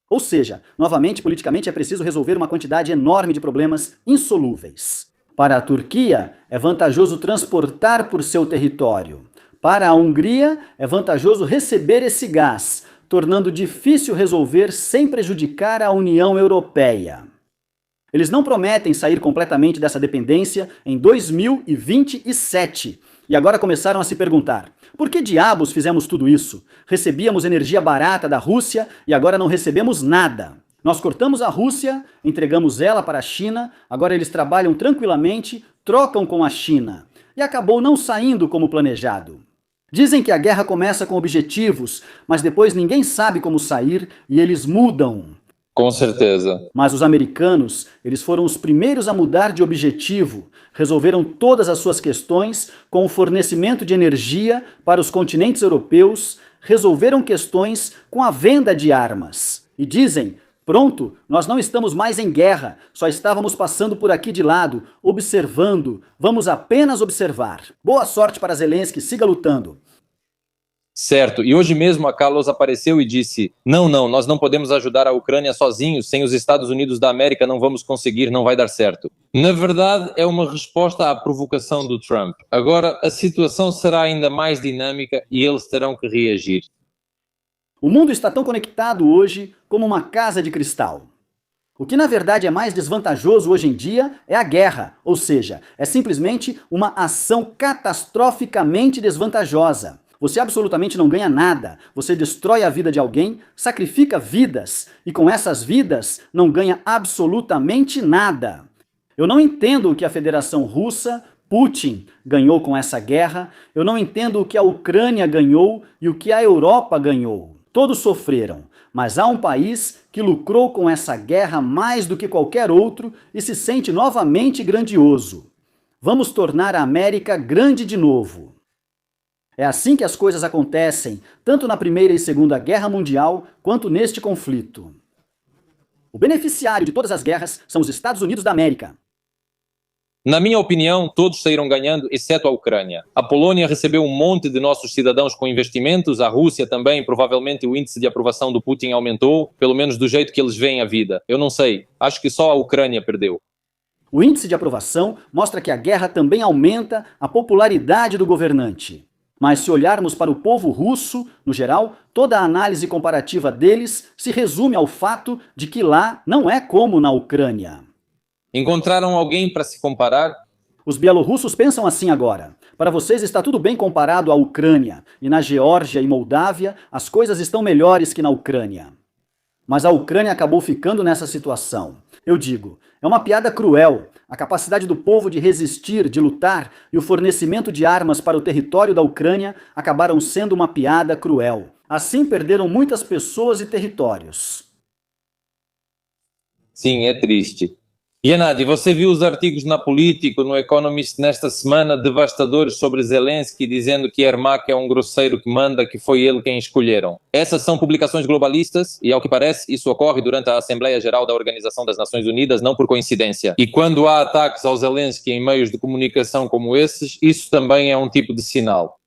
Ou seja, novamente, politicamente é preciso resolver uma quantidade enorme de problemas insolúveis. Para a Turquia, é vantajoso transportar por seu território. Para a Hungria, é vantajoso receber esse gás, tornando difícil resolver sem prejudicar a União Europeia. Eles não prometem sair completamente dessa dependência em 2027. E agora começaram a se perguntar: por que diabos fizemos tudo isso? Recebíamos energia barata da Rússia e agora não recebemos nada. Nós cortamos a Rússia, entregamos ela para a China, agora eles trabalham tranquilamente, trocam com a China. E acabou não saindo como planejado. Dizem que a guerra começa com objetivos, mas depois ninguém sabe como sair e eles mudam. Com certeza. Mas os americanos, eles foram os primeiros a mudar de objetivo. Resolveram todas as suas questões com o fornecimento de energia para os continentes europeus, resolveram questões com a venda de armas. E dizem, Pronto, nós não estamos mais em guerra, só estávamos passando por aqui de lado, observando. Vamos apenas observar. Boa sorte para Zelensky, siga lutando. Certo, e hoje mesmo a Carlos apareceu e disse: não, nós não podemos ajudar a Ucrânia sozinhos, sem os Estados Unidos da América não vamos conseguir, não vai dar certo. Na verdade, é uma resposta à provocação do Trump. Agora, a situação será ainda mais dinâmica e eles terão que reagir. O mundo está tão conectado hoje como uma casa de cristal. O que na verdade é mais desvantajoso hoje em dia é a guerra, ou seja, é simplesmente uma ação catastroficamente desvantajosa. Você absolutamente não ganha nada, você destrói a vida de alguém, sacrifica vidas, e com essas vidas não ganha absolutamente nada. Eu não entendo o que a Federação Russa, Putin, ganhou com essa guerra, eu não entendo o que a Ucrânia ganhou e o que a Europa ganhou. Todos sofreram, mas há um país que lucrou com essa guerra mais do que qualquer outro e se sente novamente grandioso. Vamos tornar a América grande de novo. É assim que as coisas acontecem, tanto na Primeira e Segunda Guerra Mundial, quanto neste conflito. O beneficiário de todas as guerras são os Estados Unidos da América. Na minha opinião, todos saíram ganhando, exceto a Ucrânia. A Polônia recebeu um monte de nossos cidadãos com investimentos, a Rússia também, provavelmente o índice de aprovação do Putin aumentou, pelo menos do jeito que eles veem a vida. Eu não sei, acho que só a Ucrânia perdeu. O índice de aprovação mostra que a guerra também aumenta a popularidade do governante. Mas se olharmos para o povo russo, no geral, toda a análise comparativa deles se resume ao fato de que lá não é como na Ucrânia. Encontraram alguém para se comparar? Os bielorrussos pensam assim agora. Para vocês está tudo bem comparado à Ucrânia, e na Geórgia e Moldávia as coisas estão melhores que na Ucrânia. Mas a Ucrânia acabou ficando nessa situação. Eu digo, é uma piada cruel. A capacidade do povo de resistir, de lutar, e o fornecimento de armas para o território da Ucrânia acabaram sendo uma piada cruel. Assim perderam muitas pessoas e territórios. Sim, é triste. Gennady, você viu os artigos na Político, no Economist, nesta semana, devastadores sobre Zelensky, dizendo que Yermak é um grosseiro que manda, que foi ele quem escolheram. Essas são publicações globalistas e, ao que parece, isso ocorre durante a Assembleia Geral da Organização das Nações Unidas, não por coincidência. E quando há ataques ao Zelensky em meios de comunicação como esses, isso também é um tipo de sinal.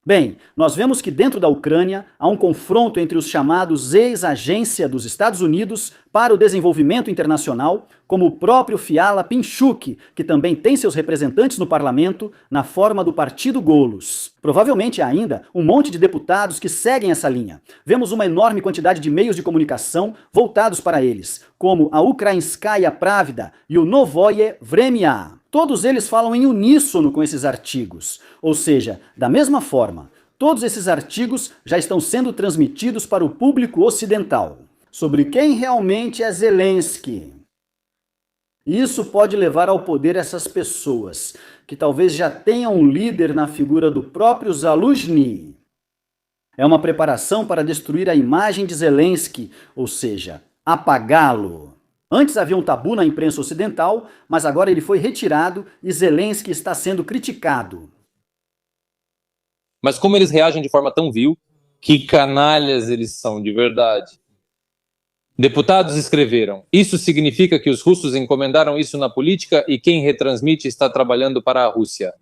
Bem, nós vemos que dentro da Ucrânia há um confronto entre os chamados ex-agência dos Estados Unidos para o desenvolvimento internacional, como o próprio Fiala Pinchuk, que também tem seus representantes no parlamento na forma do Partido Golos. Provavelmente há ainda um monte de deputados que seguem essa linha. Vemos uma enorme quantidade de meios de comunicação voltados para eles, como a Ukrainskaya Pravda e o Novoye Vremya. Todos eles falam em uníssono com esses artigos, ou seja, da mesma forma, todos esses artigos já estão sendo transmitidos para o público ocidental. Sobre quem realmente é Zelensky. Isso pode levar ao poder essas pessoas, que talvez já tenham um líder na figura do próprio Zaluzhny. É uma preparação para destruir a imagem de Zelensky, ou seja, apagá-lo. Antes havia um tabu na imprensa ocidental, mas agora ele foi retirado e Zelensky está sendo criticado. Mas como eles reagem de forma tão vil, que canalhas eles são de verdade. Deputados escreveram: isso significa que os russos encomendaram isso na política e quem retransmite está trabalhando para a Rússia.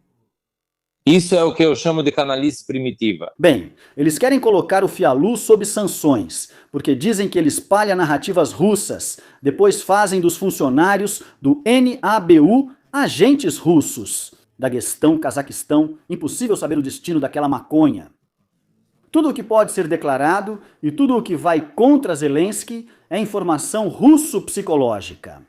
Isso é o que eu chamo de canalice primitiva. Bem, eles querem colocar o Fialu sob sanções, porque dizem que ele espalha narrativas russas, depois fazem dos funcionários do NABU agentes russos. Daguestão, Cazaquistão, impossível saber o destino daquela maconha. Tudo o que pode ser declarado e tudo o que vai contra Zelensky é informação russo-psicológica.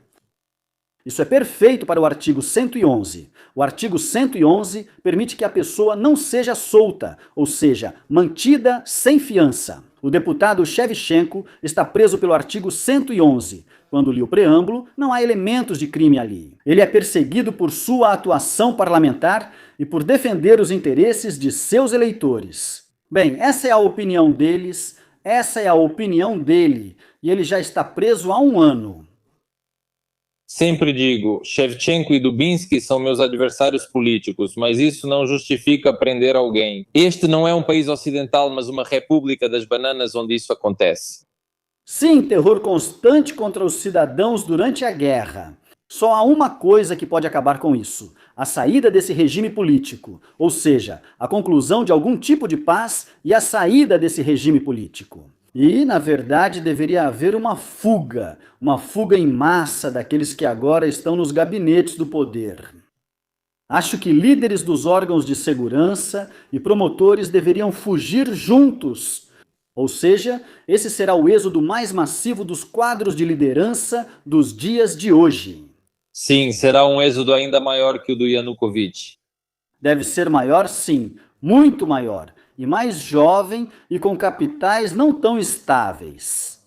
Isso é perfeito para o artigo 111. O artigo 111 permite que a pessoa não seja solta, ou seja, mantida sem fiança. O deputado Shevchenko está preso pelo artigo 111. Quando li o preâmbulo, não há elementos de crime ali. Ele é perseguido por sua atuação parlamentar e por defender os interesses de seus eleitores. Bem, essa é a opinião deles, essa é a opinião dele, e ele já está preso há 1 ano. Sempre digo, Shevchenko e Dubinsky são meus adversários políticos, mas isso não justifica prender alguém. Este não é um país ocidental, mas uma república das bananas onde isso acontece. Sim, terror constante contra os cidadãos durante a guerra. Só há uma coisa que pode acabar com isso: a saída desse regime político, ou seja, a conclusão de algum tipo de paz e a saída desse regime político. E, na verdade, deveria haver uma fuga em massa daqueles que agora estão nos gabinetes do poder. Acho que líderes dos órgãos de segurança e promotores deveriam fugir juntos. Ou seja, esse será o êxodo mais massivo dos quadros de liderança dos dias de hoje. Sim, será um êxodo ainda maior que o do Yanukovych. Deve ser maior, sim, muito maior, e mais jovem e com capitais não tão estáveis.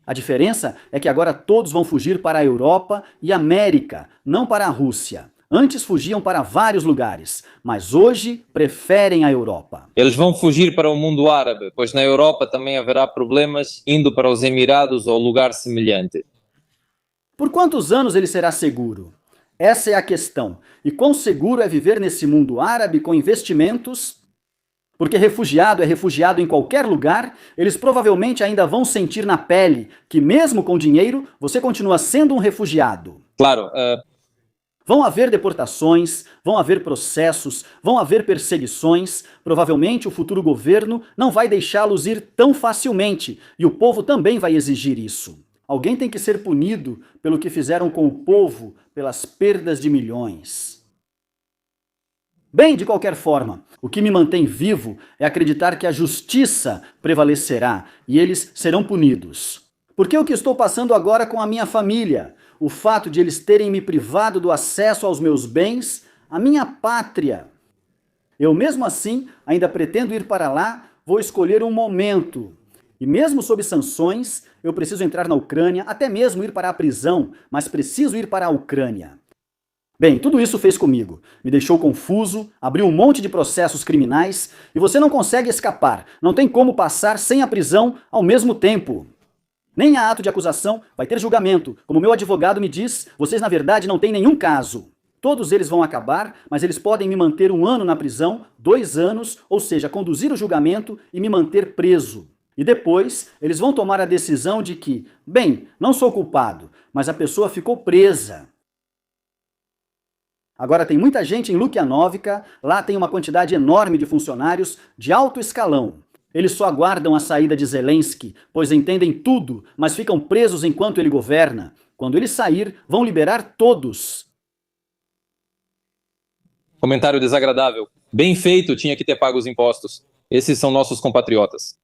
A diferença é que agora todos vão fugir para a Europa e América, não para a Rússia. Antes fugiam para vários lugares, mas hoje preferem a Europa. Eles vão fugir para o mundo árabe, pois na Europa também haverá problemas indo para os Emirados ou lugar semelhante. Por quantos anos ele será seguro? Essa é a questão. E quão seguro é viver nesse mundo árabe com investimentos? Porque refugiado é refugiado em qualquer lugar, eles provavelmente ainda vão sentir na pele que mesmo com dinheiro, você continua sendo um refugiado. Claro, Vão haver deportações, vão haver processos, vão haver perseguições. Provavelmente o futuro governo não vai deixá-los ir tão facilmente, e o povo também vai exigir isso. Alguém tem que ser punido pelo que fizeram com o povo, pelas perdas de milhões. Bem, de qualquer forma, o que me mantém vivo é acreditar que a justiça prevalecerá e eles serão punidos. Porque o que estou passando agora com a minha família, o fato de eles terem me privado do acesso aos meus bens, a minha pátria. Eu mesmo assim ainda pretendo ir para lá, vou escolher um momento. E mesmo sob sanções, eu preciso entrar na Ucrânia, até mesmo ir para a prisão, mas preciso ir para a Ucrânia. Bem, tudo isso fez comigo. Me deixou confuso, abriu um monte de processos criminais e você não consegue escapar. Não tem como passar sem a prisão ao mesmo tempo. Nem há ato de acusação, vai ter julgamento. Como meu advogado me diz, vocês na verdade não têm nenhum caso. Todos eles vão acabar, mas eles podem me manter 1 ano na prisão, 2 anos, ou seja, conduzir o julgamento e me manter preso. E depois, eles vão tomar a decisão de que, bem, não sou culpado, mas a pessoa ficou presa. Agora tem muita gente em Lukianovka, lá tem uma quantidade enorme de funcionários de alto escalão. Eles só aguardam a saída de Zelensky, pois entendem tudo, mas ficam presos enquanto ele governa. Quando ele sair, vão liberar todos. comentário desagradável. Bem feito, tinha que ter pago os impostos. Esses são nossos compatriotas.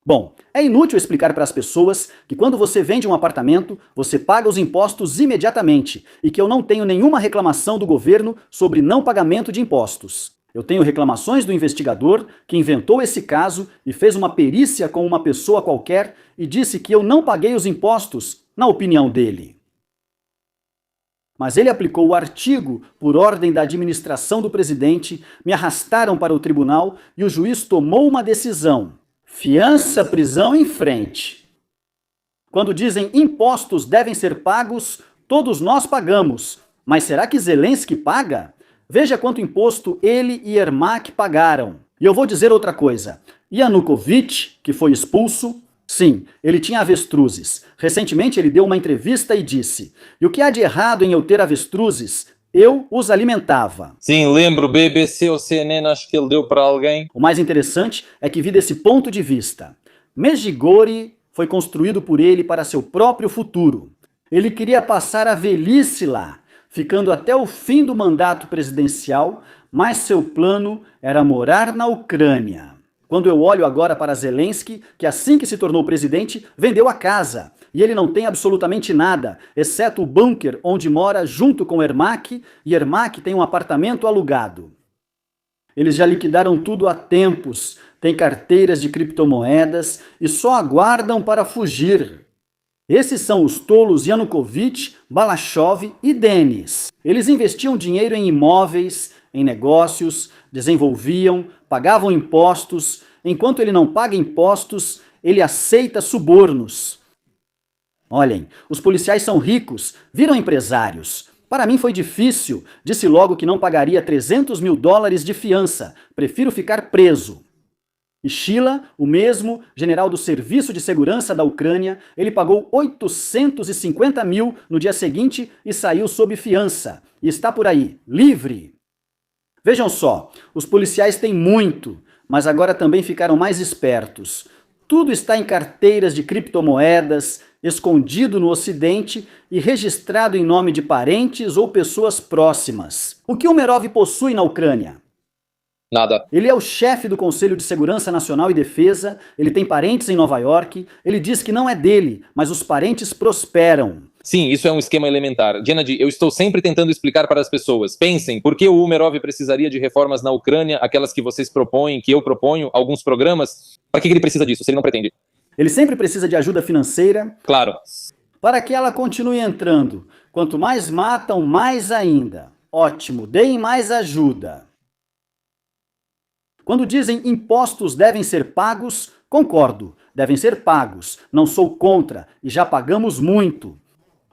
Bom, é inútil explicar para as pessoas que quando você vende um apartamento, você paga os impostos imediatamente e que eu não tenho nenhuma reclamação do governo sobre não pagamento de impostos. Eu tenho reclamações do investigador que inventou esse caso e fez uma perícia com uma pessoa qualquer e disse que eu não paguei os impostos, na opinião dele. Mas ele aplicou o artigo por ordem da administração do presidente, me arrastaram para o tribunal e o juiz tomou uma decisão. Fiança, prisão em frente. Quando dizem impostos devem ser pagos, todos nós pagamos. Mas será que Zelensky paga? Veja quanto imposto ele e Yermak pagaram. E eu vou dizer outra coisa. Yanukovych, que foi expulso, sim, ele tinha avestruzes. Recentemente ele deu uma entrevista e disse: "E o que há de errado em eu ter avestruzes? Eu os alimentava." Sim, lembro, BBC ou CNN, acho que ele deu para alguém. O mais interessante é que vi desse ponto de vista. Medjugorje foi construído por ele para seu próprio futuro. Ele queria passar a velhice lá, ficando até o fim do mandato presidencial, mas seu plano era morar na Ucrânia. Quando eu olho agora para Zelensky, que assim que se tornou presidente, vendeu a casa. E ele não tem absolutamente nada, exceto o bunker onde mora junto com Yermak, e Yermak tem um apartamento alugado. Eles já liquidaram tudo há tempos, têm carteiras de criptomoedas e só aguardam para fugir. Esses são os tolos Yanukovych, Balashov e Denis. Eles investiam dinheiro em imóveis, em negócios, desenvolviam, pagavam impostos. Enquanto ele não paga impostos, ele aceita subornos. Olhem, os policiais são ricos, viram empresários. Para mim foi difícil, disse logo que não pagaria $300 mil de fiança, prefiro ficar preso. E Shila, o mesmo general do Serviço de Segurança da Ucrânia, ele pagou 850 mil no dia seguinte e saiu sob fiança. E está por aí, livre. Vejam só, os policiais têm muito, mas agora também ficaram mais espertos. Tudo está em carteiras de criptomoedas, escondido no Ocidente e registrado em nome de parentes ou pessoas próximas. O que o Umerov possui na Ucrânia? Nada. Ele é o chefe do Conselho de Segurança Nacional e Defesa, ele tem parentes em Nova York, ele diz que não é dele, mas os parentes prosperam. Sim, isso é um esquema elementar. Gennady, eu estou sempre tentando explicar para as pessoas. Pensem, por que o Umerov precisaria de reformas na Ucrânia, aquelas que vocês propõem, que eu proponho, alguns programas? Para que ele precisa disso, se ele não pretende? Ele sempre precisa de ajuda financeira. Claro. Para que ela continue entrando. Quanto mais matam, mais ainda. Ótimo, deem mais ajuda. Quando dizem impostos devem ser pagos, concordo, devem ser pagos. Não sou contra e já pagamos muito.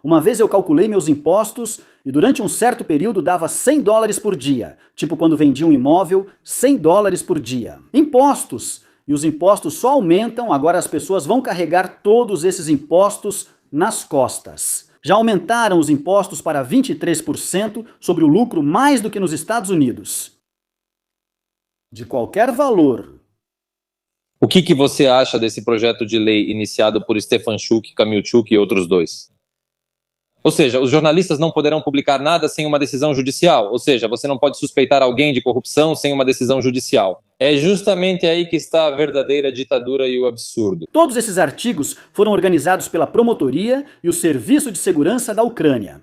Uma vez eu calculei meus impostos e durante um certo período dava $100 por dia. Tipo quando vendia um imóvel, $100 por dia. Impostos! E os impostos só aumentam, agora as pessoas vão carregar todos esses impostos nas costas. Já aumentaram os impostos para 23% sobre o lucro mais do que nos Estados Unidos. De qualquer valor. O que você acha desse projeto de lei iniciado por Stefanchuk, Kamilchuk e outros dois? Ou seja, os jornalistas não poderão publicar nada sem uma decisão judicial. Ou seja, você não pode suspeitar alguém de corrupção sem uma decisão judicial. É justamente aí que está a verdadeira ditadura e o absurdo. Todos esses artigos foram organizados pela Promotoria e o Serviço de Segurança da Ucrânia.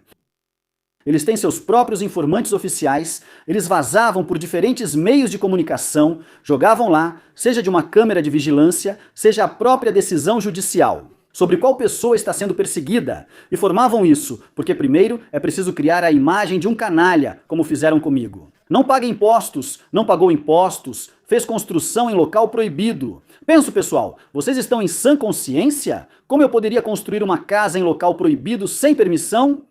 Eles têm seus próprios informantes oficiais, eles vazavam por diferentes meios de comunicação, jogavam lá, seja de uma câmera de vigilância, seja a própria decisão judicial, sobre qual pessoa está sendo perseguida, e formavam isso, porque primeiro é preciso criar a imagem de um canalha, como fizeram comigo. Não paga impostos, não pagou impostos, fez construção em local proibido. Penso, pessoal, vocês estão em sã consciência? Como eu poderia construir uma casa em local proibido sem permissão?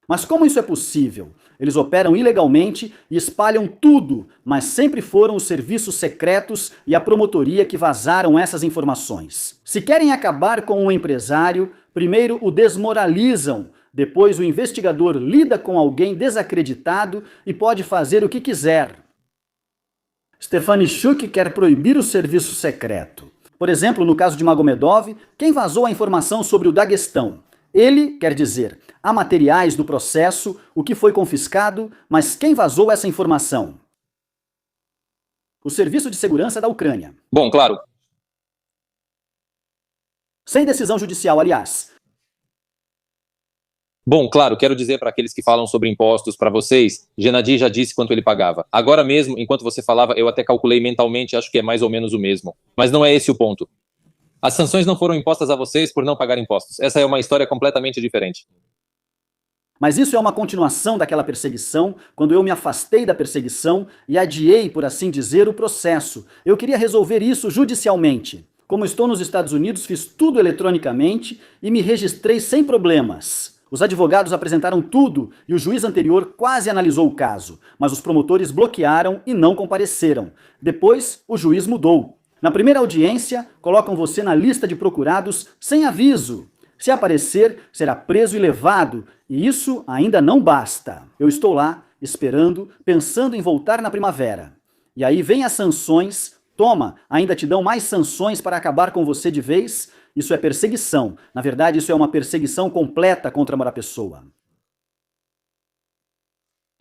Mas como isso é possível? Eles operam ilegalmente e espalham tudo, mas sempre foram os serviços secretos e a promotoria que vazaram essas informações. Se querem acabar com um empresário, primeiro o desmoralizam, depois o investigador lida com alguém desacreditado e pode fazer o que quiser. Stefanchuk quer proibir o serviço secreto. Por exemplo, no caso de Magomedov, quem vazou a informação sobre o Daguestão? Ele, quer dizer, há materiais do processo, o que foi confiscado, mas quem vazou essa informação? O Serviço de Segurança da Ucrânia. Bom, claro. Sem decisão judicial, aliás. Bom, claro, quero dizer para aqueles que falam sobre impostos para vocês, Gennady já disse quanto ele pagava. Agora mesmo, enquanto você falava, eu até calculei mentalmente, acho que é mais ou menos o mesmo. Mas não é esse o ponto. As sanções não foram impostas a vocês por não pagar impostos. Essa é uma história completamente diferente. Mas isso é uma continuação daquela perseguição, quando eu me afastei da perseguição e adiei, por assim dizer, o processo. Eu queria resolver isso judicialmente. Como estou nos Estados Unidos, fiz tudo eletronicamente e me registrei sem problemas. Os advogados apresentaram tudo e o juiz anterior quase analisou o caso, mas os promotores bloquearam e não compareceram. Depois, o juiz mudou. Na primeira audiência, colocam você na lista de procurados sem aviso. Se aparecer, será preso e levado, e isso ainda não basta. Eu estou lá, esperando, pensando em voltar na primavera. E aí vem as sanções, toma, ainda te dão mais sanções para acabar com você de vez? Isso é perseguição. Na verdade, isso é uma perseguição completa contra uma pessoa.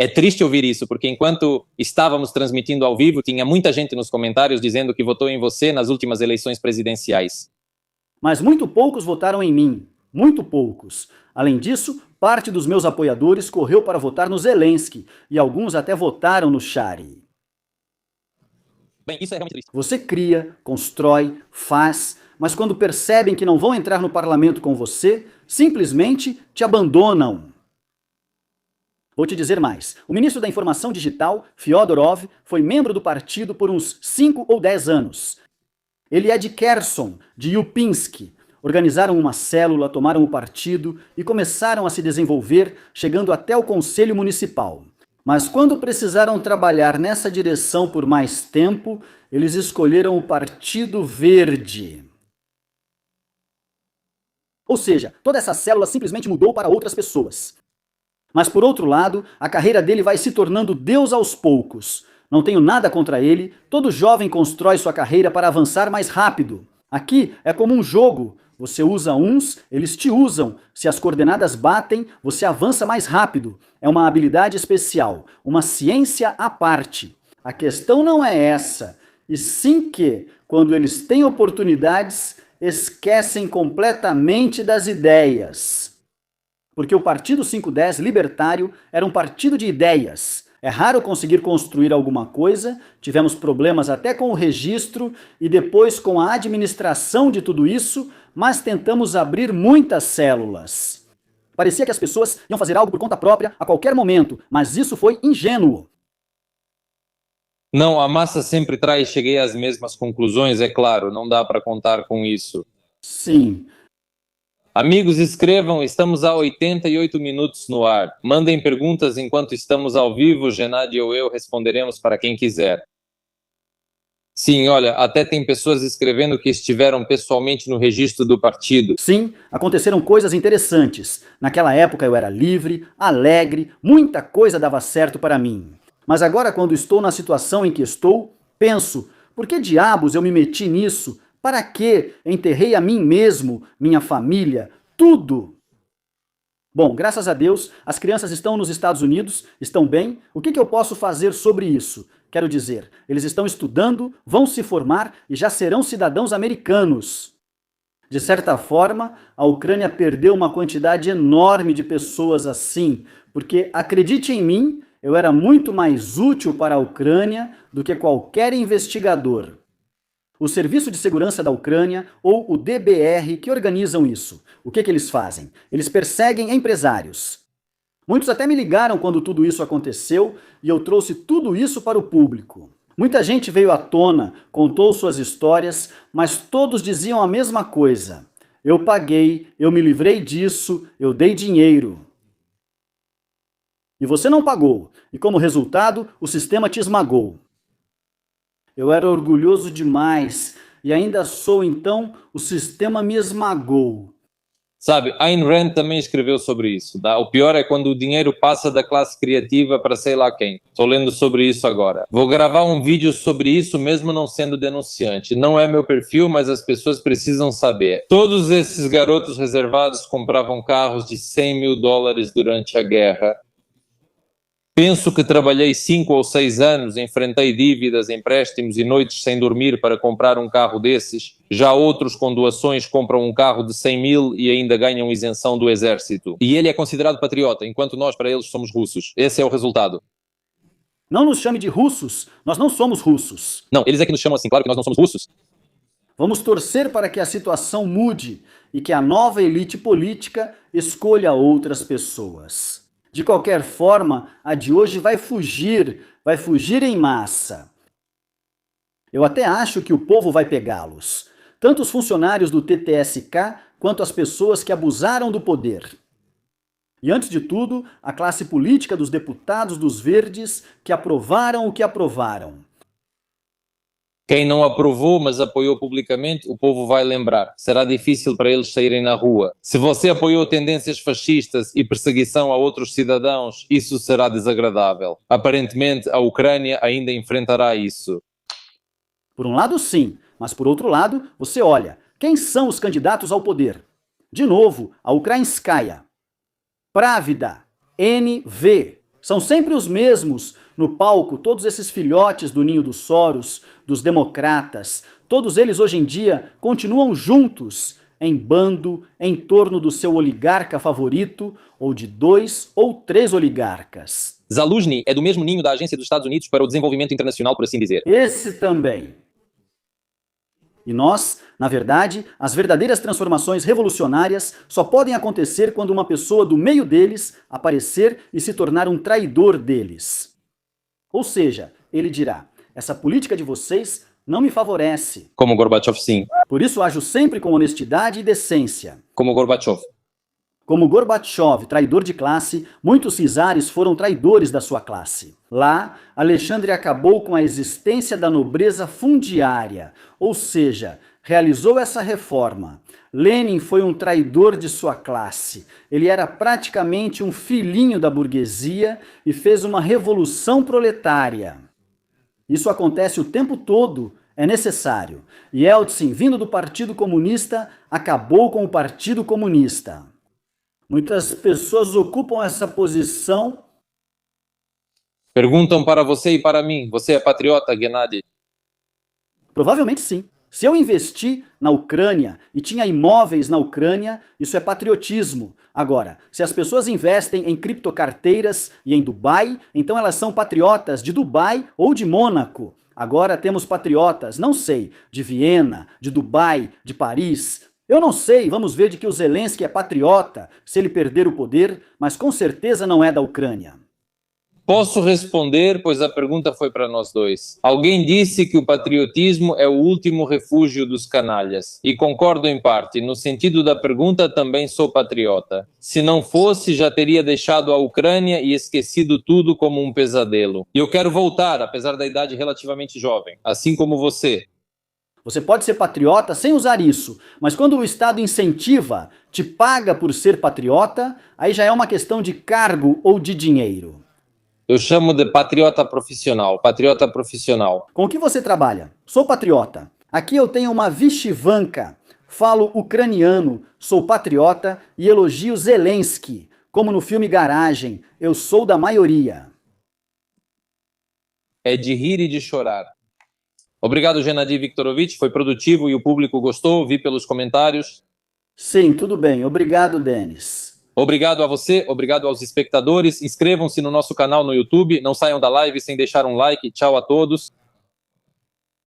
É triste ouvir isso, porque enquanto estávamos transmitindo ao vivo, tinha muita gente nos comentários dizendo que votou em você nas últimas eleições presidenciais. Mas muito poucos votaram em mim. Muito poucos. Além disso, parte dos meus apoiadores correu para votar no Zelensky, e alguns até votaram no Shari. Bem, isso é realmente triste. Você cria, constrói, faz, mas quando percebem que não vão entrar no parlamento com você, simplesmente te abandonam. Vou te dizer mais. O ministro da Informação Digital, Fyodorov, foi membro do partido por uns 5 ou 10 anos. Ele é de Kherson, de Yupinsk. Organizaram uma célula, tomaram o partido e começaram a se desenvolver, chegando até o conselho municipal. Mas quando precisaram trabalhar nessa direção por mais tempo, eles escolheram o Partido Verde. Ou seja, toda essa célula simplesmente mudou para outras pessoas. Mas por outro lado, a carreira dele vai se tornando Deus aos poucos. Não tenho nada contra ele, todo jovem constrói sua carreira para avançar mais rápido. Aqui é como um jogo. Você usa uns, eles te usam. Se as coordenadas batem, você avança mais rápido. É uma habilidade especial, uma ciência à parte. A questão não é essa, e sim que, quando eles têm oportunidades, esquecem completamente das ideias. Porque o Partido 510 libertário era um partido de ideias. É raro conseguir construir alguma coisa, tivemos problemas até com o registro e depois com a administração de tudo isso, mas tentamos abrir muitas células. Parecia que as pessoas iam fazer algo por conta própria a qualquer momento, mas isso foi ingênuo. Não, a massa sempre traz, cheguei às mesmas conclusões, é claro, não dá para contar com isso. Sim. Amigos, escrevam, estamos a 88 minutos no ar. Mandem perguntas enquanto estamos ao vivo, Gennady ou eu responderemos para quem quiser. Sim, olha, até tem pessoas escrevendo que estiveram pessoalmente no registro do partido. Sim, aconteceram coisas interessantes. Naquela época eu era livre, alegre, muita coisa dava certo para mim. Mas agora, quando estou na situação em que estou, penso, por que diabos eu me meti nisso? Para que enterrei a mim mesmo, minha família, tudo? Bom, graças a Deus, as crianças estão nos Estados Unidos, estão bem. O que eu posso fazer sobre isso? Quero dizer, eles estão estudando, vão se formar e já serão cidadãos americanos. De certa forma, a Ucrânia perdeu uma quantidade enorme de pessoas assim, porque, acredite em mim, eu era muito mais útil para a Ucrânia do que qualquer investigador. O Serviço de Segurança da Ucrânia, ou o DBR, que organizam isso. O que eles fazem? Eles perseguem empresários. Muitos até me ligaram quando tudo isso aconteceu e eu trouxe tudo isso para o público. Muita gente veio à tona, contou suas histórias, mas todos diziam a mesma coisa. Eu paguei, eu me livrei disso, eu dei dinheiro. E você não pagou, e como resultado, o sistema te esmagou. Eu era orgulhoso demais, e ainda sou, então, o sistema me esmagou. Sabe, Ayn Rand também escreveu sobre isso. Tá? O pior é quando o dinheiro passa da classe criativa para sei lá quem. Estou lendo sobre isso agora. Vou gravar um vídeo sobre isso mesmo não sendo denunciante. Não é meu perfil, mas as pessoas precisam saber. Todos esses garotos reservados compravam carros de $100 mil durante a guerra. Penso que trabalhei 5 ou 6 anos, enfrentei dívidas, empréstimos e noites sem dormir para comprar um carro desses. Já outros com doações compram um carro de 100 mil e ainda ganham isenção do exército. E ele é considerado patriota, enquanto nós para eles somos russos. Esse é o resultado. Não nos chame de russos, nós não somos russos. Não, eles é que nos chamam assim, claro que nós não somos russos. Vamos torcer para que a situação mude e que a nova elite política escolha outras pessoas. De qualquer forma, a de hoje vai fugir em massa. Eu até acho que o povo vai pegá-los, tanto os funcionários do TTSK quanto as pessoas que abusaram do poder. E antes de tudo, a classe política dos deputados dos Verdes que aprovaram o que aprovaram. Quem não aprovou, mas apoiou publicamente, o povo vai lembrar. Será difícil para eles saírem na rua. Se você apoiou tendências fascistas e perseguição a outros cidadãos, isso será desagradável. Aparentemente, a Ucrânia ainda enfrentará isso. Por um lado, sim, mas por outro lado, você olha, quem são os candidatos ao poder? De novo, a Ukrainskaya, Pravda, NV. São sempre os mesmos no palco, todos esses filhotes do ninho dos Soros, dos democratas, todos eles hoje em dia continuam juntos, em bando, em torno do seu oligarca favorito, ou de 2 ou 3 oligarcas. Zaluzny é do mesmo ninho da Agência dos Estados Unidos para o Desenvolvimento Internacional, por assim dizer. Esse também. E nós, na verdade, as verdadeiras transformações revolucionárias só podem acontecer quando uma pessoa do meio deles aparecer e se tornar um traidor deles. Ou seja, ele dirá, essa política de vocês não me favorece. Como Gorbachev, sim. Por isso ajo sempre com honestidade e decência. Como Gorbachev. Como Gorbachev, traidor de classe, muitos czares foram traidores da sua classe. Lá, Alexandre acabou com a existência da nobreza fundiária, ou seja, realizou essa reforma. Lenin foi um traidor de sua classe. Ele era praticamente um filhinho da burguesia e fez uma revolução proletária. Isso acontece o tempo todo, é necessário. Yeltsin, vindo do Partido Comunista, acabou com o Partido Comunista. Muitas pessoas ocupam essa posição. Perguntam para você e para mim, você é patriota, Gennady? Provavelmente sim. Se eu investi na Ucrânia e tinha imóveis na Ucrânia, isso é patriotismo. Agora, se as pessoas investem em criptocarteiras e em Dubai, então elas são patriotas de Dubai ou de Mônaco. Agora temos patriotas, não sei, de Viena, de Dubai, de Paris. Eu não sei, vamos ver de que o Zelensky é patriota se ele perder o poder, mas com certeza não é da Ucrânia. Posso responder, pois a pergunta foi para nós dois. Alguém disse que o patriotismo é o último refúgio dos canalhas. E concordo em parte. No sentido da pergunta, também sou patriota. Se não fosse, já teria deixado a Ucrânia e esquecido tudo como um pesadelo. E eu quero voltar, apesar da idade relativamente jovem. Assim como você. Você pode ser patriota sem usar isso, mas quando o Estado incentiva, te paga por ser patriota, aí já é uma questão de cargo ou de dinheiro. Eu chamo de patriota profissional. Patriota profissional. Com o que você trabalha? Sou patriota. Aqui eu tenho uma Vyshyvanka. Falo ucraniano, sou patriota e elogio Zelensky. Como no filme Garagem, eu sou da maioria. É de rir e de chorar. Obrigado, Gennady Viktorovich. Foi produtivo e o público gostou. Vi pelos comentários. Sim, tudo bem. Obrigado, Denis. Obrigado a você, obrigado aos espectadores. Inscrevam-se no nosso canal no YouTube. Não saiam da live sem deixar um like. Tchau a todos.